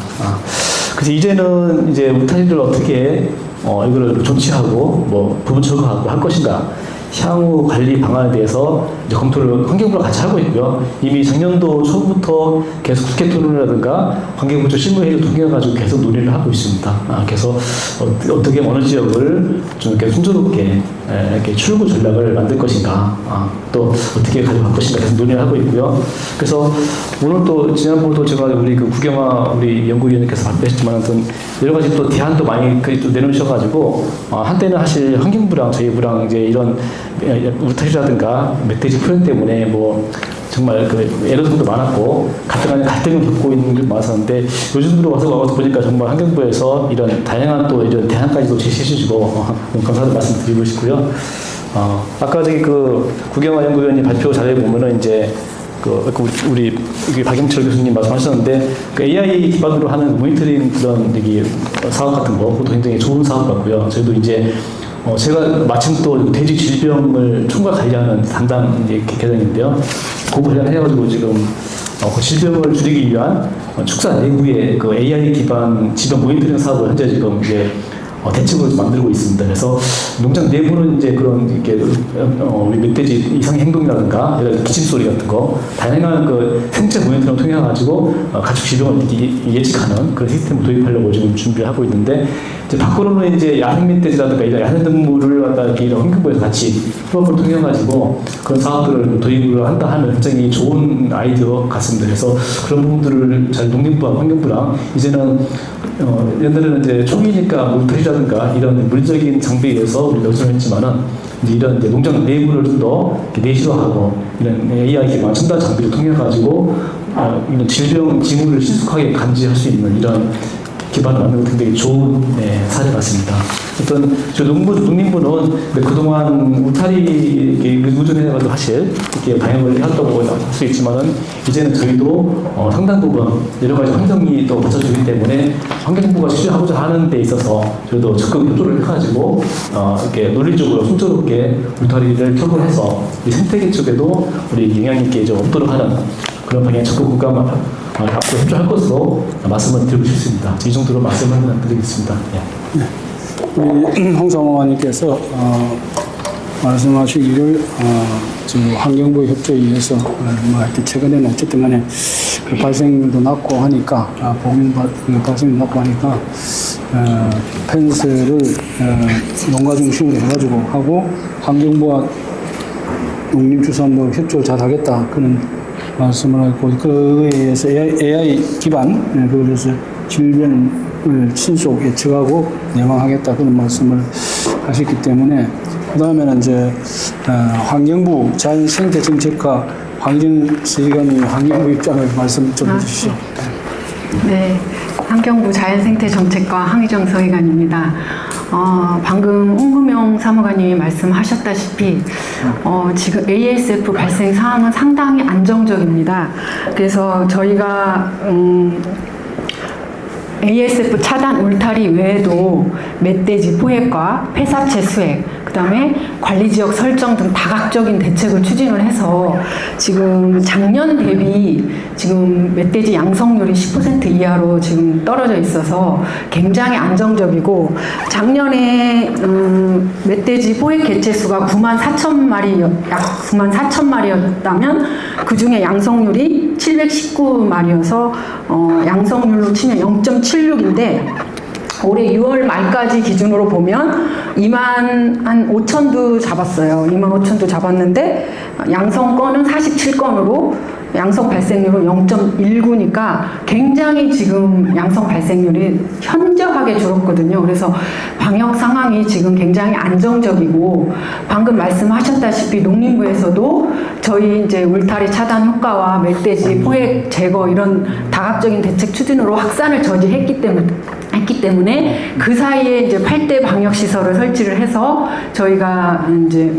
그래서 이제는 이제 울타리를 어떻게 이걸 존치하고 뭐 부분 철거하고 할 것인가, 향후 관리 방안에 대해서 이제 검토를 환경부랑 같이 하고 있고요. 이미 작년도 초부터 계속 국회 토론이라든가 환경부 쪽 실무회의를 통해 가지고 계속 논의를 하고 있습니다. 그래서 어떻게 어느 지역을 좀 이렇게 순조롭게 이렇게 출구 전략을 만들 것인가, 또 어떻게 가져갈 것인가 계속 논의를 하고 있고요. 그래서 오늘 또 지난번에도 제가 우리 그 구경화 우리 연구위원님께서 발표했지만 어떤 여러 가지 또 대안도 많이 또 내놓으셔가지고 한때는 사실 환경부랑 저희부랑 이제 이런 울타리라든가 멧돼지 풀연 때문에 뭐 정말 그 애로점도 많았고 갈등을 겪고 있는 게 많았었는데, 요즘 들어와서 보니까 정말 환경부에서 이런 다양한 또 이런 대안까지도 제시해주시고 감사하다는 말씀 드리고 싶고요. 아까 저기 그 구경화 연구위원님 발표 자료에 보면은 이제 우리 박영철 교수님 말씀하셨는데 그 AI 기반으로 하는 모니터링 그런 여기 사업 같은 거, 그것도 굉장히 좋은 사업 같고요. 저희도 이제 제가 마침 또 돼지 질병을 총괄 관리하는 담당 계장인데요. 그거 관련해가지고 지금 그 질병을 줄이기 위한 축사 내부의 그 AI 기반 질병 모니터링 사업을 현재 지금 이제 대책을 만들고 있습니다. 그래서 농장 내부는 이제 그런 이렇게 우리 멧돼지 이상 행동이라든가 이런 기침 소리 같은 거 다양한 그 생체 모니터링을 통해 가지고 가축 질병을 예측하는 그런 시스템을 도입하려고 지금 준비를 하고 있는데, 이제 밖으로는 이제 야생 멧돼지라든가 이런 야생 동물을 갖다 이런 환경부에서 같이 협업을 통해 가지고 그런 사업들을 도입을 한다 하면 굉장히 좋은 아이디어 같습니다. 그래서 그런 부분들을 잘 농림부와 환경부랑 이제는 옛날에는 이제 총이니까 물털이라든가 이런 물리적인 장비에 의해서 우리가 요청했지만은 이런 이제 농장 내부를 좀 더 내실화하고 이런 AI 기반 첨단 장비를 통해 가지고 이런 질병 징후를 신속하게 감지할 수 있는 이런 기반을 만드는 굉장히 좋은 사례 같습니다. 어떤 저 농림부는 그동안 울타리 의존해가지고 사실 이렇게 방역을 해왔다고 할 수 있지만은 이제는 저희도 상당 부분 여러 가지 환경이 또 받쳐주기 때문에 환경부가 실시하고자 하는 데 있어서 저희도 적극 협조를 해가지고 이렇게 논리적으로 순조롭게 울타리를 켜고해서 이 생태계 쪽에도 우리 영향 있게 좀 없도록 하는 그런 방향 적극 국가만 앞으로 협조할 것으로 말씀을 드리고 싶습니다. 이 정도로 말씀을 드리겠습니다. 네. 우리 홍사모님께서 말씀하시기를 지금 환경부 협조에 의해서 뭐 이렇게 최근에는 어쨌든 간에 그 발생률도 낮고 하니까 보면 발생률도 낮고 하니까 펜스를 농가 중심으로 해가지고 하고 환경부와 농림축산부 협조를 잘 하겠다 그런 말씀을 하고, 그에 의해서 AI 기반 그래서 질병을 신속 예측하고 예방하겠다 그런 말씀을 하셨기 때문에, 그 다음에는 이제 환경부 자연생태정책과 황희정 환경부 입장을 말씀 좀 해주시죠. 네, 환경부 자연생태정책과 황희정 서기관입니다. 방금 홍금영 사무관님이 말씀하셨다시피 지금 ASF 발생 사항은 상당히 안정적입니다. 그래서 저희가 ASF 차단 울타리 외에도 멧돼지 포획과 폐사체 수액, 그다음에 관리지역 설정 등 다각적인 대책을 추진을 해서 지금 작년 대비 지금 멧돼지 양성률이 10% 이하로 지금 떨어져 있어서 굉장히 안정적이고, 작년에 멧돼지 포획 개체수가 9만 4천 마리, 약 9만 4천 마리였다면 그 중에 양성률이 719마리여서 양성률로 치면 0.76인데 올해 6월 말까지 기준으로 보면 2만 한 5천 두 잡았어요. 2만 5천 두 잡았는데 양성 건은 47건으로 양성 발생률은 0.19니까 굉장히 지금 양성 발생률이 현저하게 줄었거든요. 그래서 방역 상황이 지금 굉장히 안정적이고, 방금 말씀하셨다시피 농림부에서도 저희 이제 울타리 차단 효과와 멧돼지 포획 제거 이런 다각적인 대책 추진으로 확산을 저지했기 때문에 그 사이에 이제 8대 방역 시설을 설치를 해서 저희가 이제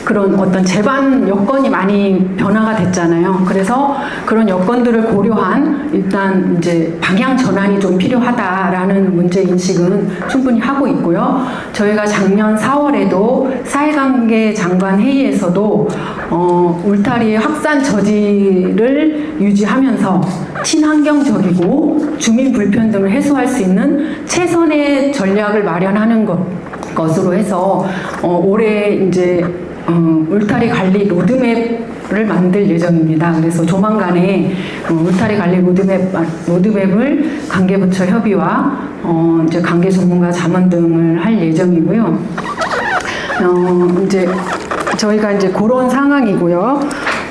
그런 어떤 재반 여건이 많이 변화가 됐잖아요. 그래서 그런 여건들을 고려한 일단 이제 방향 전환이 좀 필요하다라는 문제 인식은 충분히 하고 있고요. 저희가 작년 4월에도 사회관계 장관 회의에서도 울타리의 확산 저지를 유지하면서 친환경적이고 주민 불편 등을 해소할 수 있는 최선의 전략을 마련하는 것으로 해서 올해 이제 울타리 관리 로드맵을 만들 예정입니다. 그래서 조만간에 울타리 관리 로드맵을 관계부처 협의와 이제 관계 전문가 자문 등을 할 예정이고요. 이제 저희가 이제 그런 상황이고요.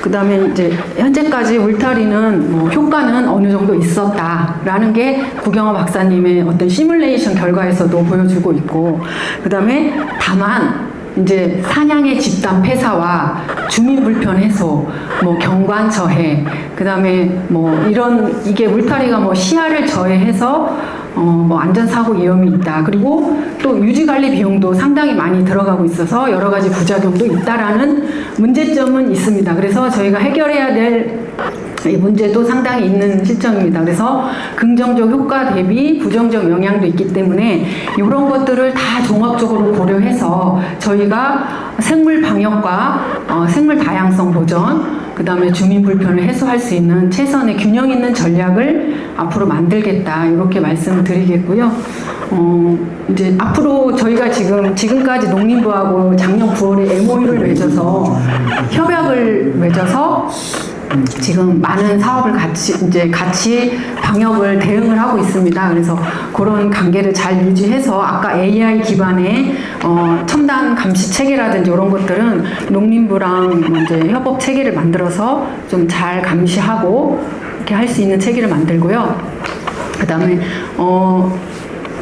그 다음에 이제 현재까지 울타리는 뭐 효과는 어느 정도 있었다라는 게 구경화 박사님의 어떤 시뮬레이션 결과에서도 보여주고 있고, 그 다음에 다만 이제 사냥의 집단 폐사와 주민 불편 해소, 뭐 경관 저해, 그 다음에 뭐 이런 이게 울타리가 뭐 시야를 저해해서 뭐 안전사고 위험이 있다. 그리고 또 유지관리 비용도 상당히 많이 들어가고 있어서 여러 가지 부작용도 있다라는 문제점은 있습니다. 그래서 저희가 해결해야 될 이 문제도 상당히 있는 실정입니다. 그래서 긍정적 효과 대비 부정적 영향도 있기 때문에 이런 것들을 다 종합적으로 고려해서 저희가 생물 방역과 생물 다양성 보전, 그 다음에 주민 불편을 해소할 수 있는 최선의 균형 있는 전략을 앞으로 만들겠다, 이렇게 말씀드리겠고요. 이제 앞으로 저희가 지금까지 농림부하고 작년 9월에 MOU를 맺어서 협약을 맺어서 지금 많은 사업을 같이 방역을 대응을 하고 있습니다. 그래서 그런 관계를 잘 유지해서 아까 AI 기반의 첨단 감시 체계라든지 이런 것들은 농림부랑 이제 협업 체계를 만들어서 좀 잘 감시하고 이렇게 할 수 있는 체계를 만들고요. 그다음에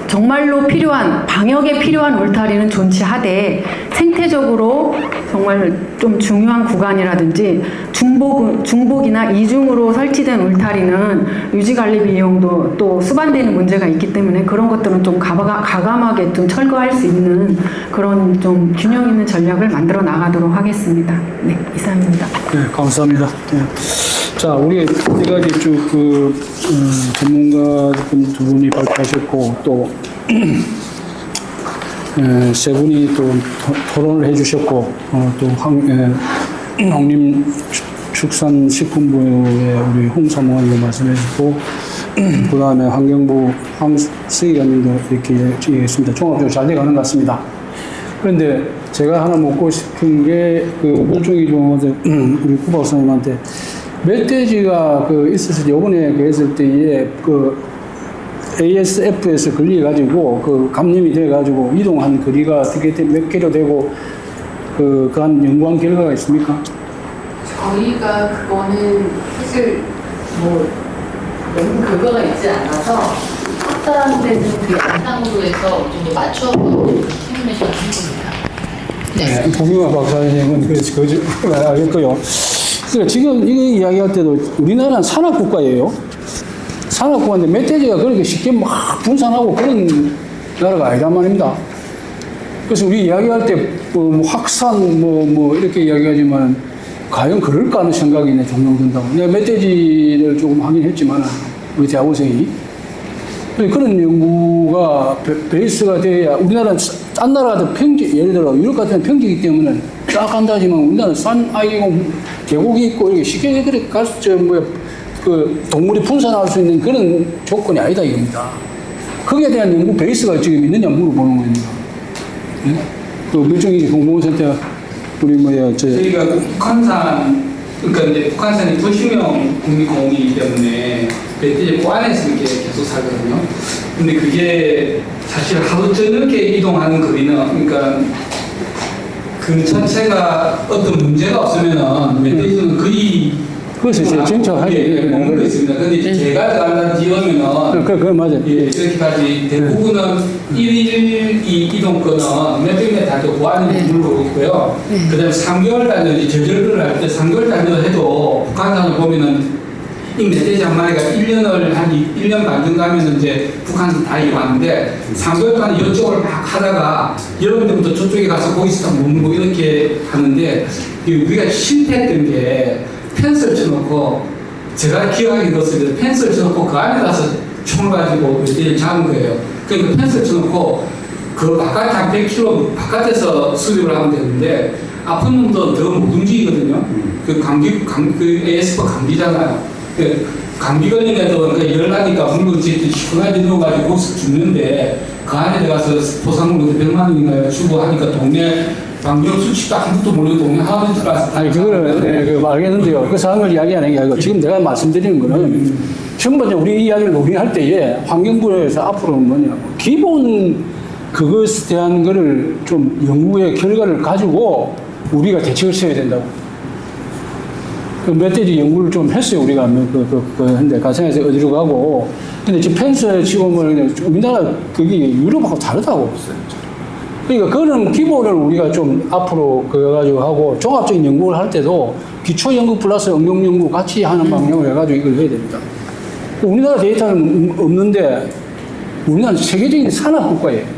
정말로 필요한 방역에 필요한 울타리는 존치하되 생태적으로 정말 좀 중요한 구간이라든지 중복이나 이중으로 설치된 울타리는 유지관리 비용도 또 수반되는 문제가 있기 때문에 그런 것들은 좀 과감하게 좀 철거할 수 있는 그런 좀 균형 있는 전략을 만들어 나가도록 하겠습니다. 네, 이상입니다. 네, 감사합니다. 네. 자, 우리 네 가지 쭉 전문가 두 분이 발표하셨고 또 세 분이 또 토론을 해주셨고 또 농림축산식품부의 우리 홍 사무관님도 말씀해주고 그 다음에 환경부 황수희관님도 이렇게 얘기했습니다. 종합적으로 잘 돼가는 것 같습니다. 그런데 제가 하나 묻고 싶은 게 물종이 좀 우리 구 박사님한테 멧돼지가 있었을 때 요번에 했을 때에 ASF에서 걸려가지고 감염이 돼가지고 이동한 거리가 어떻게 몇 킬로 되고 그한 연구한 결과가 있습니까? 저희가 그거는 사실 뭐 연구 결과가 있지 않아서 확산되는 그 양상으로 해서 좀 맞춰서 시뮬레이션 한 겁니다. 네. 고경화 박사님은 그래서 알겠고요. 그러니까 지금 이거 이야기할 때도 우리나라는 산악국가예요. 산악국가인데 멧돼지가 그렇게 쉽게 막 분산하고 그런 나라가 아니란 말입니다. 그래서 우리 이야기할 때 확산 뭐 이렇게 이야기하지만 과연 그럴까 하는 생각이 종종 든다고. 내가 멧돼지를 조금 하긴 했지만 우리 대학원생이 그런 연구가 베이스가 돼야 우리나라는 딴 나라 같은 평지, 예를 들어 유럽 같은 평지이기 때문에 쫙 간다지만 우리나라는 산 아이고 계곡이 있고 이렇게 쉽게 그 동물이 분산할 수 있는 그런 조건이 아니다 이겁니다. 거기에 대한 연구 베이스가 지금 있느냐 물어보는 겁니다. 네? 그 물정이 공공센터 우리 저희가 북한산 그러니까 이제 북한산이 도시명 국립공원이기 때문에 멧돼지 그 안에서 이렇게 계속 살거든요. 근데 그게 사실 하루 저녁에 이동하는 거리는 그러니까 그 전체가 어떤 문제가 없으면은 멧돼지는 거의 그것이 이제 정착하게 먹는 거 있습니다. 근데 이제 개가 들어간다 뛰어오면은 그거 맞아요. 예, 이렇게까지 대부분은 일일 이동권은 몇백 미터 그 안에 물고 있고요. 그다음에 3개월 단위 저절을 할 때 3개월 단위로 해도 북한산을 보면은 이 멧돼지 한 마리가 1년을 한 1년 반 정도 하면 이제 북한산 다 이용하는데 3개월 동안 이쪽을 막 하다가 여름 때부터 저쪽에 가서 거기서 먹고 이렇게 하는데 우리가 실패했던 게 펜스를 쳐놓고 제가 기억하기 그렇습니다. 펜스를 쳐놓고 그 안에 가서 총을 가지고 멧돼지를 잡은 거예요. 그러니까 펜스를 쳐놓고 그 바깥 한 100km 바깥에서 수립을 하면 되는데 아픈 놈도 더 못 움직이거든요. 그 그 에스퍼 감기잖아요. 감기 걸린 애도 열 나니까 물건지 시원하게 넣어가지고 죽는데 그 안에 들어가서 보상금으로 100만 원인가요 주고 하니까 동네 방역 수칙도 아무것도 모르는 동네 할아버지 들어가서 아니 그거는 알겠는데요. 그 상황을 이야기하는 게 아니고 지금 내가 말씀드리는 거는 전부 우리 이야기를 논의할 때에 환경부에서 앞으로 기본 그것에 대한 거를 좀 연구의 결과를 가지고 우리가 대책을 세워야 된다고. 그 멧돼지 연구를 좀 했어요, 우리가. 근데 가상에서 어디로 가고. 근데 지금 펜스 지금은 우리나라 그게 유럽하고 다르다고. 그러니까 그거는 기본을 우리가 좀 앞으로 그거 가지고 하고 종합적인 연구를 할 때도 기초 연구 플러스 응용 연구 같이 하는 방향을 해가지고 이걸 해야 됩니다. 우리나라 데이터는 없는데 우리나라는 세계적인 산업 국가예요.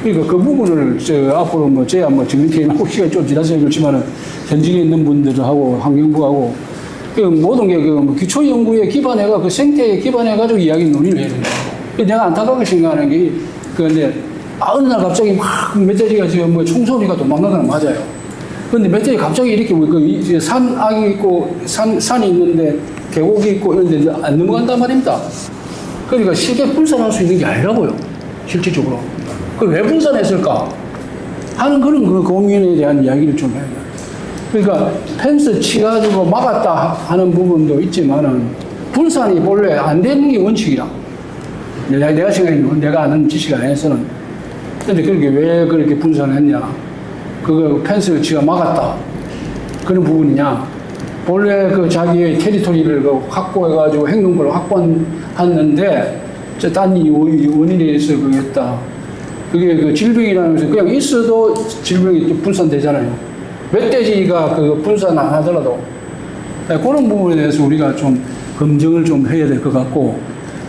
그러니까 그 부분을 앞으로 제야 정리팀하고 시간이 좀 지나서 그렇지만은 현직에 있는 분들하고 환경부하고 모든 게 기초 연구에 기반해가 그 생태에 기반해가지고 이야기 논의를 해야 된다. 내가 안타깝게 생각하는 게 그런데 어느 날 갑자기 막 멧돼지가 지금 총소리가 도망가는 건 맞아요. 그런데 멧돼지 갑자기 이렇게 산악이 있고 산이 있는데 계곡이 있고 이런데 안 넘어간단 말입니다. 그러니까 쉽게 분산할 수 있는 게 아니라고요. 실질적으로. 그걸 왜 분산했을까? 하는 그런 그 고민에 대한 이야기를 좀 해야 돼요. 그러니까 펜스 치가지고 막았다 하는 부분도 있지만은 분산이 본래 안 되는 게 원칙이라. 내가 생각하는 내가 아는 지식 안에서는. 근데 그렇게 왜 그렇게 분산했냐? 그거 펜스 치가 막았다. 그런 부분이냐? 본래 그 자기의 테리토리를 확보해가지고 행동권을 확보했는데 딴 원인에 의해서 그랬다. 그게 그 질병이라는 것은 그냥 있어도 질병이 분산되잖아요. 멧돼지가 그 분산 안 하더라도 그런 부분에 대해서 우리가 좀 검증을 좀 해야 될 것 같고,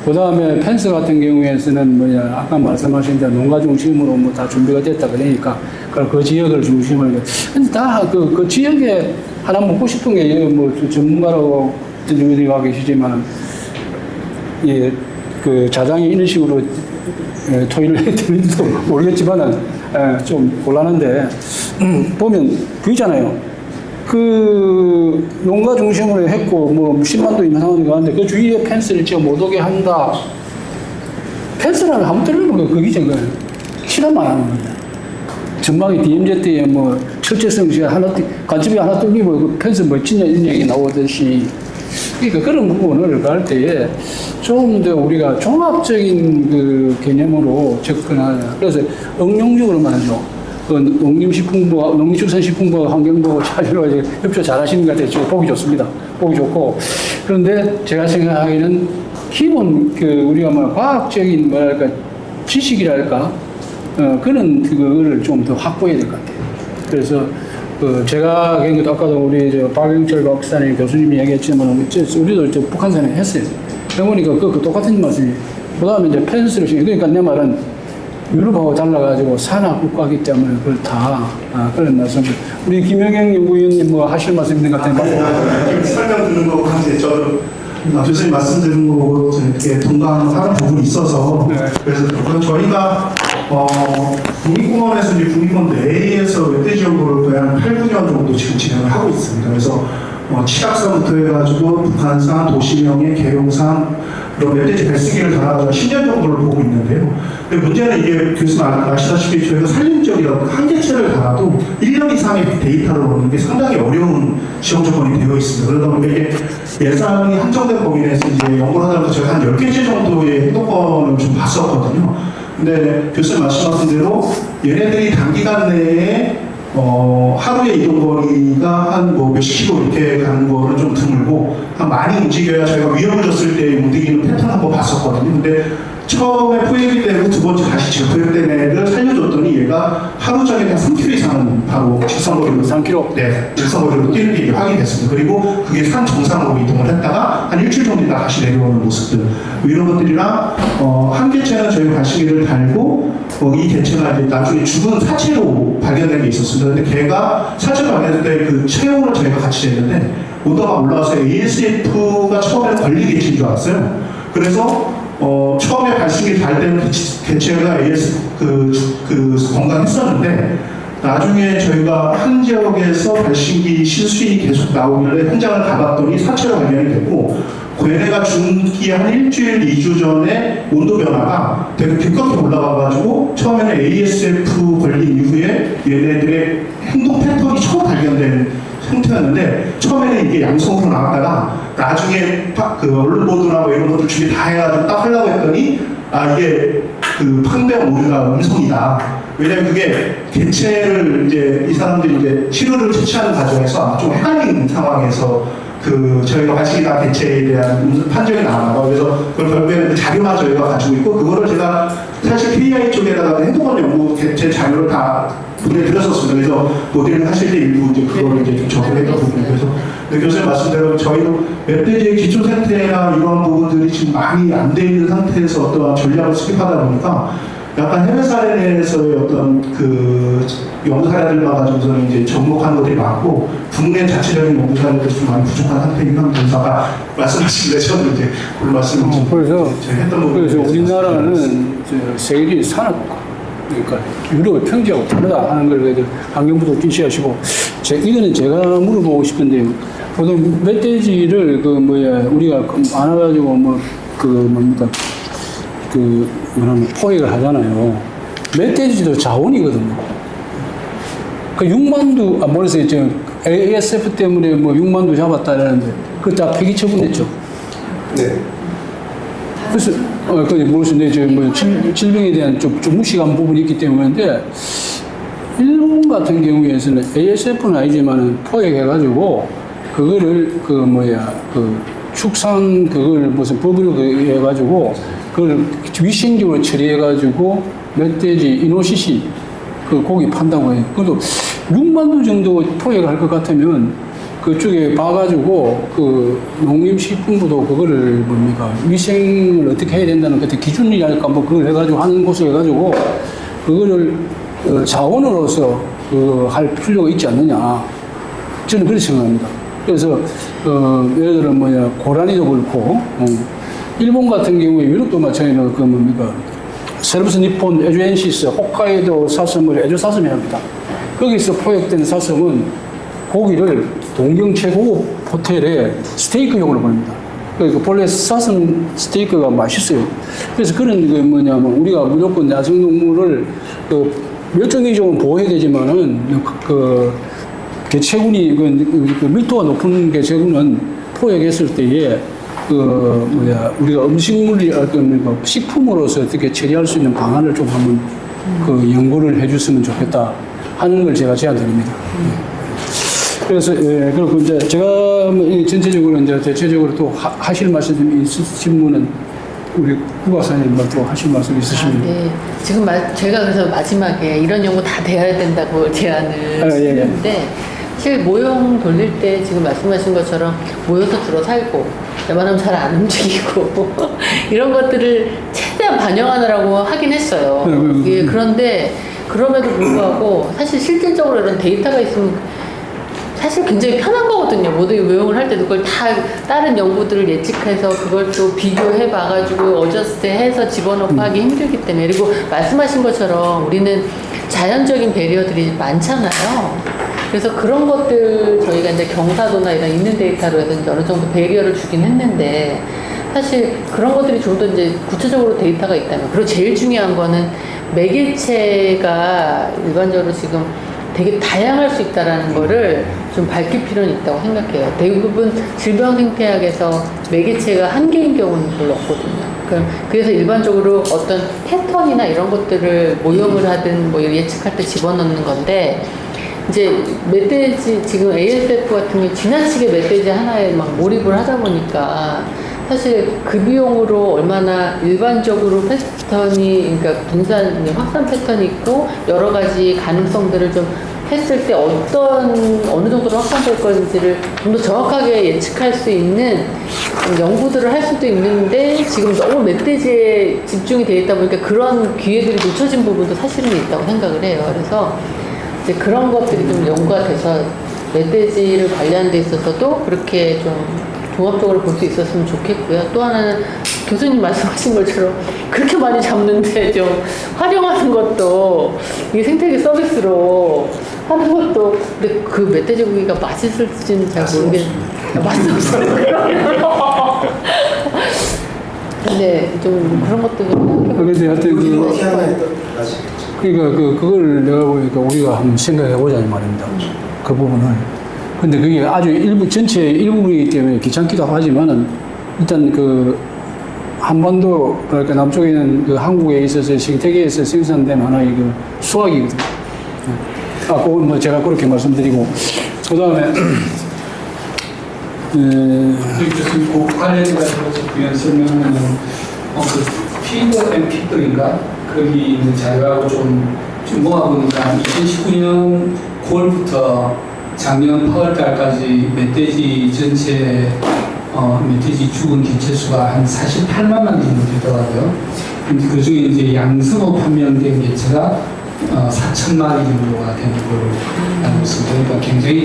그 다음에 펜스 같은 경우에서는 아까 말씀하신 대로 농가 중심으로 다 준비가 됐다 그러니까 그 지역을 중심으로. 근데 다 그 지역에 하나 묻고 싶은 게 전문가라고 와 계시지만 예, 그 자장이 이런 식으로 토의를 해드리는지도 모르겠지만은 좀 곤란한데 보면 보이잖아요. 그 농가 중심으로 했고 10만도 이상 상황이 가는데 그 주위에 펜스를 지어 못 오게 한다. 펜스라는 한번 뚫는 거 그게 제가 실험만 하는 겁니다. 전방에 DMZ에 철제성 하나 간첩이 하나 뚫리고 그 펜스 멋진 인력이 나오듯이. 그러니까 그런 부분을 갈 때에 좀 더 우리가 종합적인 그 개념으로 접근하자. 그래서 응용적으로 말하죠. 그 농림축산식품부와 환경부하고 잘 협조 잘 하시는 것 같아요. 보기 좋습니다. 보기 좋고. 그런데 제가 생각하기에는 기본 우리가 과학적인 지식이랄까 그런 그거를 좀 더 확보해야 될 것 같아요. 그래서 제가 아까도 우리 박영철 박사님 교수님이 얘기했지만 우리도 북한산에 했어요. 해보니까 그 똑같은 말씀이에요. 그 다음에 이제 펜스를 그러니까 내 말은 유럽하고 달라가지고 산악 국가이기 때문에 그걸 다 그런 말씀. 우리 김영경 연구위원님 뭐 하실 말씀 있는 것 같아요. 설명 듣는 거 이제 저도 교수님 말씀 드린 거고 이렇게 동감하는 부분이 있어서 그래서 그건 저희가 국립공원에서 이제 국립공원 내에서 멧돼지 연구를 거의 한 8, 9년 정도 지금 진행을 하고 있습니다. 그래서 치락산부터 해가지고 북한산, 도시명의 계룡산, 그리고 멧돼지 뱃쓰기를 달아가지고 10년 정도를 보고 있는데요. 근데 문제는 이게 교수님 아시다시피 저희가 산림지역이라고 한 개체를 달아도 1년 이상의 데이터를 얻는 게 상당히 어려운 지역 조건이 되어 있습니다. 그러다 보니까 이게 예산이 한정된 범위 내에서 이제 연구를 하다 보니까 제가 한 10개체 정도의 행동권을 좀 봤었거든요. 근데 교수님 말씀하신 대로 얘네들이 단기간 내에 하루의 이동거리가 한 뭐 몇십 킬로 이렇게 가는 거는 좀 드물고 많이 움직여야 저희가 위험을 줬을 때 움직이는 패턴 한번 봤었거든요. 근데 처음에 포획이 되고 두 번째 다시 재포획된 애를 살려줬더니 얘가 하루 전에 한 3km 이상은 바로 직선거리로 3km? 네, 직선거리로 뛰는 게 확인됐습니다. 그리고 그게 산 정상으로 이동을 했다가 한 일주일 정도 있다가 다시 내려오는 모습들 이런 것들이랑 한 개체는 저희 관심기를 달고 이 개체가 이제 나중에 죽은 사체로 발견된 게 있었습니다. 근데 걔가 사체로 발견될 때 그 체온을 저희가 같이 쟀는데 오다가 올라와서 ASF가 처음에는 걸린 개체인 줄 알았어요. 그래서 처음에 발생기 달 때는 개체가 AS 건강했었는데 나중에 저희가 한 지역에서 발생기 실수인이 계속 나오길래 현장을 가봤더니 사체로 발견이 됐고 걔네가 죽기 한 일주일, 2주 전에 온도 변화가 되게 급격히 올라가가지고 처음에는 ASF 걸린 이후에 얘네들의 행동 패턴이 처음 발견된 형태였는데 처음에는 이게 양성으로 나왔다가 나중에 그 언론 보도나 뭐 이런 것들 준비 다 해가지고 딱 하려고 했더니 이게 그 판명 오류가 음성이다. 왜냐면 그게 개체를 이제 이 사람들이 이제 치료를 채취하는 과정에서 아마 좀 헷갈린 상황에서 저희가 발생이나 개체에 대한 판정이 나와요. 그래서 그걸 결국에는 자료만 저희가 가지고 있고 그거를 제가 사실 PI 쪽에다가 행동원 연구 개체 자료를 다 보내드렸었습니다. 그래서 모델링 하실 때 일부 이제 그거를 이제 좀 적용했던 부분이 그래서 교수님 말씀대로 저희도 멧돼지의 기초 생태나 이런 부분들이 지금 많이 안 돼 있는 상태에서 어떠한 전략을 수립하다 보니까 약간 해외 사례 내에서의 어떤 그 연구 사례들만 가지고서는 이제 접목한 것들이 많고 국내 자체적인 연구 사례들이 좀 많이 부족한 상태이긴 합니다. 그래서 아까 말씀하신 데 저도 이제 그런 말씀을 좀 그래서 했던 부분이 그래서 우리나라는 세계적인 산업국가 그러니까 유럽의 평지하고 다르다 하는 걸 환경부도 인식하시고 이거는 제가 물어보고 싶은데 보통 멧돼지를 우리가 안아가지고 포획을 하잖아요. 멧돼지도 자원이거든요. 그 6만두 모르겠어요. ASF 때문에 6만두 잡았다라는데 그거 다 폐기 처분했죠. 네. 그래서 모르겠는데 질병에 대한 좀 무식한 부분이 있기 때문인데 일본 같은 경우에서는 ASF는 아니지만은 포획해가지고 그거를 축산 그걸 무슨 법으로 해가지고 그걸 위생적으로 처리해가지고 멧돼지, 이노시시 그 고기 판다고 해요. 그래도 6만 두 정도 포획할 것 같으면 그쪽에 봐가지고 그 농림식품부도 그거를 위생을 어떻게 해야 된다는 그때 기준이랄까 그걸 해가지고 하는 곳을 해가지고 그거를 자원으로서 할 필요가 있지 않느냐. 저는 그렇게 생각합니다. 그래서 예를 들어 고라니도 그렇고 일본 같은 경우에 유럽도 마찬가지로 세르브스 니폰 에주엔시스 홋카이도 사슴을 에주사슴이라고 합니다. 거기서 포획된 사슴은 고기를 동경 최고급 호텔에 스테이크용으로 보냅니다. 그러니까 본래 사슴 스테이크가 맛있어요. 그래서 그런 우리가 무조건 야생동물을 멸종위기종은 보호해야 되지만은 개체군이 밀도가 높은 개체군은 포획했을 때에 우리가 음식물이 식품으로서 어떻게 처리할 수 있는 방안을 좀 한번 연구를 해줬으면 좋겠다 하는 걸 제가 제안드립니다. 그래서 그리고 이제 제가 전체적으로 대체적으로 또 하실 말씀 있으신 분은 우리 구 박사님 또 하실 말씀 있으시면. 네. 지금 제가 그래서 마지막에 이런 연구 다 돼야 된다고 제안을 했는데 사실 모형 돌릴 때 지금 말씀하신 것처럼 모여서 들어 살고 웬만하면 잘 안 움직이고 이런 것들을 최대한 반영하느라고 하긴 했어요. 예, 그런데 그럼에도 불구하고 사실 실질적으로 이런 데이터가 있으면 사실 굉장히 편한 거거든요. 모두 외용을 할 때도 그걸 다 다른 연구들을 예측해서 그걸 또 비교해 봐가지고 어저스트 해서 집어넣고 하기 힘들기 때문에. 그리고 말씀하신 것처럼 우리는 자연적인 배리어들이 많잖아요. 그래서 그런 것들 저희가 이제 경사도나 이런 있는 데이터로 해서 이제 어느 정도 배리어를 주긴 했는데 사실 그런 것들이 좀 더 이제 구체적으로 데이터가 있다면. 그리고 제일 중요한 거는 매개체가 일반적으로 지금 되게 다양할 수 있다라는 거를 좀 밝힐 필요는 있다고 생각해요. 대부분 질병생태학에서 매개체가 한 개인 경우는 별로 없거든요. 그래서 일반적으로 어떤 패턴이나 이런 것들을 모형을 하든 뭐 예측할 때 집어넣는 건데, 이제 멧돼지, 지금 ASF 같은 경우 지나치게 멧돼지 하나에 막 몰입을 하다 보니까 사실 그 비용으로 얼마나 일반적으로 패턴이, 그러니까 분산, 확산 패턴이 있고 여러 가지 가능성들을 좀 했을 때 어느 정도로 확산될 건지를 좀 더 정확하게 예측할 수 있는 연구들을 할 수도 있는데 지금 너무 멧돼지에 집중이 되어 있다 보니까 그런 기회들이 놓쳐진 부분도 사실은 있다고 생각을 해요. 그래서 이제 그런 것들이 좀 연구가 돼서 멧돼지를 관리하는 데 있어서도 그렇게 좀 종합적으로 볼 수 있었으면 좋겠고요. 또 하나는 교수님 말씀하신 것처럼 그렇게 많이 잡는데 좀 활용하는 것도 이 생태계 서비스로 하는 것도, 근데 그 멧돼지 고기가 맛있을지는 잘 모르겠는데 맛있었어요. 근데 좀 그런 것도 좀 근데 하여튼 그러니까 그걸 내가 보니까 우리가 한번 생각해 보자는 말입니다. 그 부분을. 근데 그게 아주 전체 일부분이기 때문에 귀찮기도 하지만은 일단 그 한반도, 그러니까 남쪽에는 그 한국에 있어서 생태계에서 생산된 하나의 그 수학이거든요. 그건 뭐 제가 그렇게 말씀드리고, 그 다음에 교수님 그 관련해가지고 그냥 설명하면 그 피더 앤 피더인가 거기 있는 자료하고 좀 모아보니까 2019년 9월부터 작년 8월달까지 멧돼지 전체 멧돼지 죽은 개체수가 한 48만 마리 정도 되더라고요. 그 중에 이제 양성으로 판명된 개체가 4천 마리 정도가 되는 걸로 알고 있습니다. 그러니까 굉장히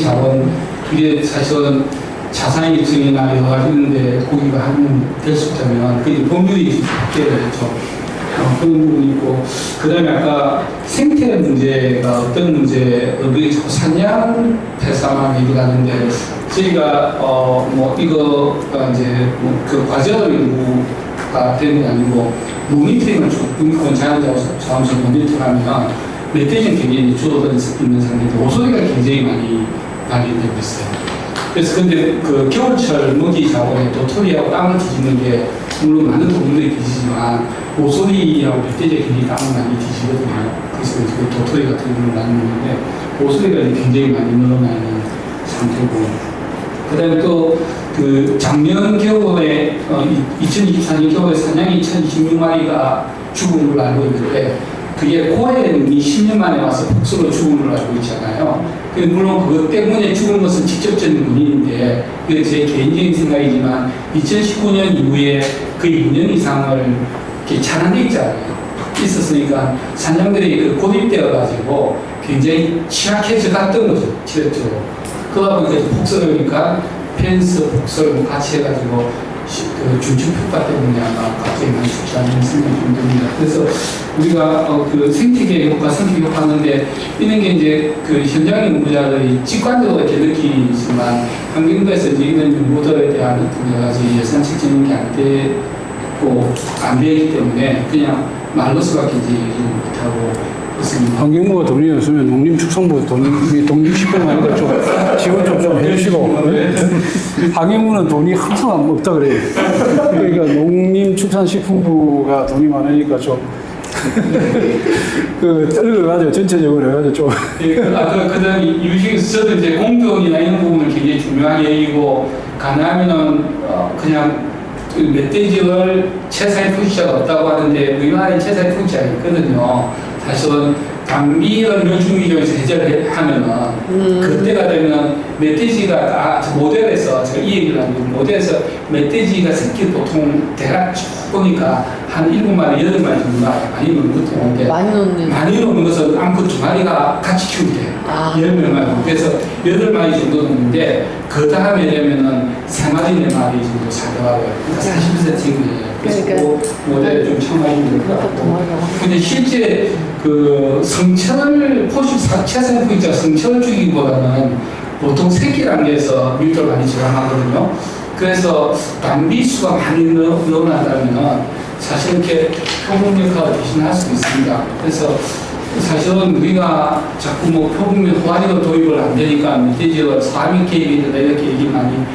이게 사실은 자산 일증이나 여러 가지 있는데 고기가 될 수 있다면 그게 법률이 바뀌어야 되죠. 그런 부분이 있고, 그 다음에 아까 생태 문제가 어떤 문제, 우리 자꾸 산양 폐사만 얘기를 하는데, 저희가, 이거가 이제, 그 과제로 연구가 되는 게 아니고, 모니터링을 국립공원 자연자원소 모니터링하면, 멧돼지는 굉장히 줄어들어 있는 상태인데, 오소리가 굉장히 많이 발견되고 있어요. 그래서 근데 그 겨울철 먹이 자원에 도토리하고 땅을 뒤집는 게, 물론 많은 동물들이 뒤지지만, 오소리하고 멧돼지가 굉장히 땅을 많이 뒤지거든요. 그래서 그 도토리 같은 경우는 많이 먹는데, 오소리가 굉장히 많이 늘어나 있는 상태고. 그 다음에 또, 그 작년 겨울에, 2024년 겨울에 사냥이 1026마리가 죽은 걸로 알고 있는데, 그게 고해눈이 10년 만에 와서 폭설로 죽은 걸로 알고 있잖아요. 물론 그것 때문에 죽은 것은 직접적인 원인인데, 그게 제 개인적인 생각이지만, 2019년 이후에 거의 2년 이상을 이렇게 차단돼 있잖아요. 있었으니까 사냥들이 그 고립되어가지고 굉장히 취약해져 갔던 거죠. 지렛대로. 그러다 보니까 폭설이니까 펜스, 폭설 같이 해가지고 그 중증 효과 때문에 아마 갑자기 많이 죽지 않는 생각이 좀 듭니다. 그래서 우리가 그 생태계 효과 하는데 이런 게 이제 그 현장 연구자들이 직관적으로 이렇게 느끼지만 환경부에서 이제 이런 연구들에 대한 여러 가지 예산 책정이 안 되고 안 되기 때문에 그냥 말로 수밖에 이제 얘기를 못하고 있습니다. 환경부가 돈이 없으면 농림축산부 독립식품 하니까 좀 지원 좀 해주시고. 환경부는 돈이 항상 없다 그래요. 그러니까 농림축산식품부가 돈이 많으니까 좀 떨려가지고 전체적으로 해가지고 좀. 그 다음에 유식에서 저도 이제 공정이나 이런 부분을 굉장히 중요하게 여기고 가능하면은 그냥 그 멧돼지를 채사에 투자가 없다고 하는데 우리나라에 채사에 투자가 있거든요. 사실은 방비를 요중위조에서 해결을 하면은 그때가 되면 멧돼지가 모델에서 제가 이 얘기를 하는 모델에서 멧돼지가 새끼 보통 대략 쭉 보니까 한 7마리, 8마리 정도가 많이 놓는 것도 오는데 많이 놓는 것은 암컷 2마리가 같이 키우면 돼요. 아. 10명 말고. 그래서 8마리 정도 놓는데 그 다음에 되면은 3마리, 4마리 정도 살더라고요. 그러니까 40%인 그래서 그러니까 그 모델을 좀 참고하시면 될 것 같고. 근데 실제 그 성체를 체생 포인트가 성체를 주기보다는 보통 새끼 단계에서 밀도를 많이 저감하거든요. 그래서 단비수가 많이 늘어난다면 사실 이렇게 표본 역할을 대신할 수 있습니다. 그래서 사실은 우리가 자꾸 뭐 표본면 호환이가 도입을 안 되니까 멧돼지가 사람이 개입이 된다 이렇게 얘기 많이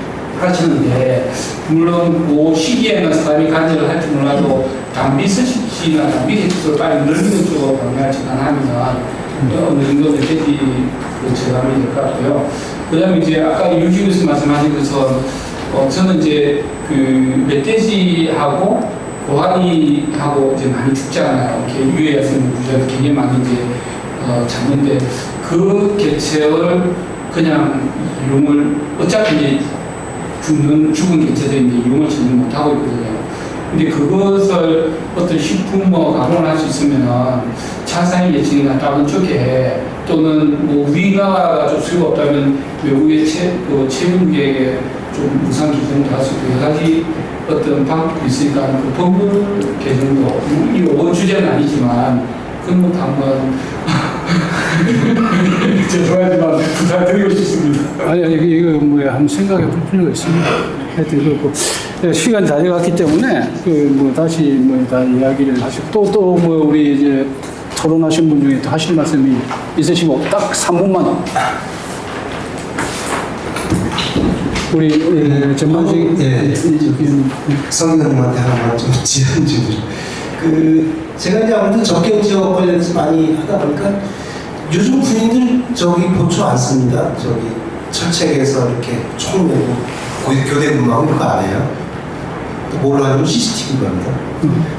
하시는데, 물론 그 시기에는 사람이 간절을 할지 몰라도 단비 서식지나 단비 개수를 빨리 늘리는 쪽으로 방향을 전환하면 어느 정도 멧돼지 저감이 될 것 같고요. 그 다음에 이제 아까 유지 교수 말씀하신 것처럼 저는 이제 그 멧돼지하고 고라니하고 이제 많이 죽잖아요. 이렇게 유해야생 유전을 굉장히 많이 이제 잡는데 그 개체를 그냥 이용을 어차피 이제 죽은 개체들인데 이용을 전혀 못하고 있거든요. 근데 그것을 어떤 식품뭐 가공을 할 수 있으면은 차사의 예측이나 다른 쪽에 또는 뭐 우리나라가 좀 수요가 없다면 외국의 체육계에게 좀 무상 기준도 할 수 있고 여러 가지 어떤 방법이 있으니까 그 법률 개정도 이번 주제는 아니지만 그런 것도 한번 죄송하지만 부탁드리고 싶습니다. 아니 이거 뭐야 한번 생각해 볼 필요가 있습니다. 하여튼 그렇고 시간이 다 돼갔기 때문에 그 뭐 다시 뭐 다 이야기를 하시고 또 뭐 우리 이제 토론하신 분 중에 또 하실 말씀이 있으시고 딱 3분만 우리 전반적인 성의원님한테 하나만 좀 지원 좀 제가 이제 아무튼 접경 지역 관련해서 많이 하다 보니까 요즘 군인들 저기 보초 안 씁니다. 저기 철책에서 이렇게 총 메고 교대 근무하고 이런 거 안 해요. 또 뭘로 하냐면 CCTV로 합니다.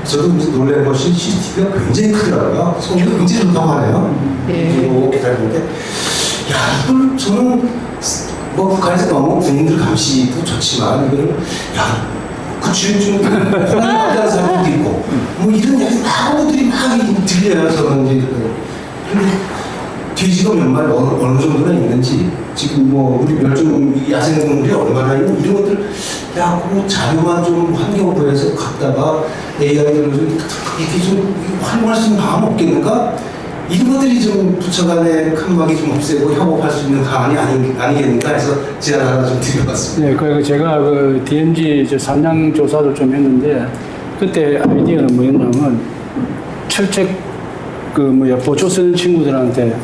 저도 무슨 놀란 것이 CCTV가 굉장히 크더라고요. 성의도 굉장히 좋다고 하네요. 그리고 기다리는데 야 이걸 저는 뭐 북한에서 너무 군인들 감시도 좋지만 이거를 그 주변 중에 혼란하는 사람도 있고 뭐 이런 얘기 많은 막 들려요. 저는 이제 근데 돼지가 몇 마리 어느 정도나 있는지 지금 뭐 우리 멸종 야생동물이 얼마나 있는 이런 것들 그 자료만 좀 환경부에서 갖다가 AI로 좀 이렇게 좀 활용할 수 있는 방법 없겠는가? 이런 것들이 좀 부처 간의 칸막이 좀 없애고 협업할 수 있는 방안이 아니겠는가 해서 제안 하나 좀 드려봤습니다. 네, 그리고 제가 그 DMZ 산양 조사를 좀 했는데 그때 아이디어는 뭐였냐면 철책 보초 쓰는 친구들한테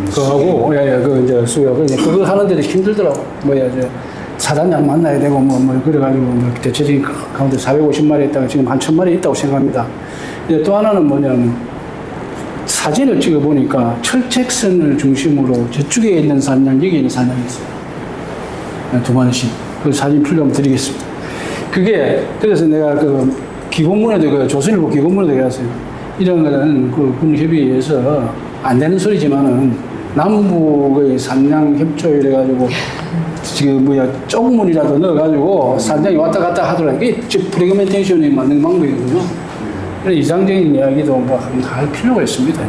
그거하고 그 이제 수요 그거 하는데도 힘들더라고. 사단장 만나야 되고 그래가지고 대체적인 가운데 450마리 있다가 지금 한 1000마리 있다고 생각합니다. 또 하나는 뭐냐면 사진을 찍어 보니까 철책선을 중심으로 저쪽에 있는 산양, 여기 있는 산양이 있어요. 2마리씩. 그 사진 필요하면 드리겠습니다. 그게 그래서 내가 그 기본문에도 조선일보 기본문에도 그랬어요. 이런 거는 그 군협의회에서 안 되는 소리지만은 남북의 산양 협조 이래가지고 지금 조금문이라도 넣어가지고 산양이 왔다 갔다 하더라고요. 이게 즉 프레그멘테이션이 맞는 방법이거든요. 그래서 이상적인 이야기도 할 필요가 있습니다.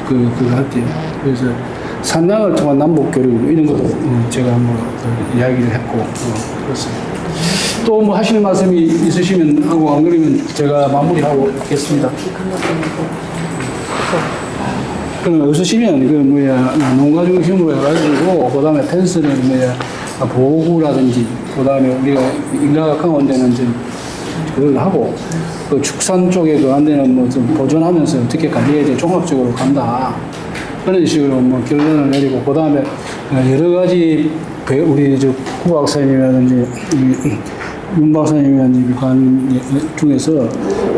그거 할 때. 그래서 산양을 통한 남북 교류 이런 것도 제가 이야기를 했고 그렇습니다. 또 뭐 하시는 말씀이 있으시면 하고 안 그러면 제가 마무리하고 하겠습니다. 그럼 없으시면 농가 중심으로 해가지고 그다음에 펜스는 보호구라든지 그다음에 우리가 인가가 강한 데는 이제 그걸 하고 그 축산 쪽에 그 안 되는 좀 보존하면서 어떻게 관리해야 돼 종합적으로 간다 그런 식으로 결론을 내리고 그다음에 여러 가지 우리 구 박사님이라든지 윤 박사님이라든지 관 중에서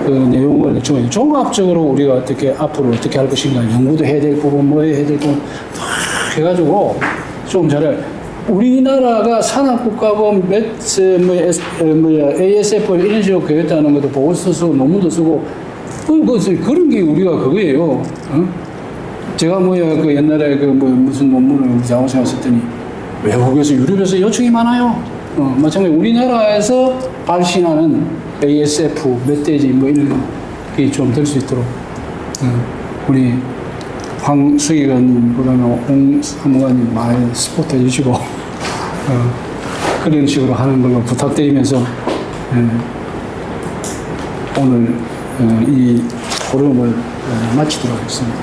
그 내용을 종합적으로 우리가 어떻게 앞으로 어떻게 할 것인가 연구도 해야 될 부분 해야 될 부분 다 해가지고 좀 잘해. 우리나라가 산업국가고 ASF 이런 식으로 교육하는 것도 보고서 쓰고 논문도 쓰고 그런 게 우리가 그거예요. 제가 그 옛날에 무슨 논문을 장호생을 썼더니 외국에서 유럽에서 요청이 많아요. 마찬가지로 우리나라에서 발신하는 ASF, 멧돼지 뭐 이런 게 좀 될 수 있도록 우리 황수기 의원님, 그다음에 홍 사무관님 많이 스포트 해주시고 그런 식으로 하는 걸로 부탁드리면서 오늘 이 포럼을 마치도록 하겠습니다.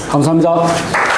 감사합니다.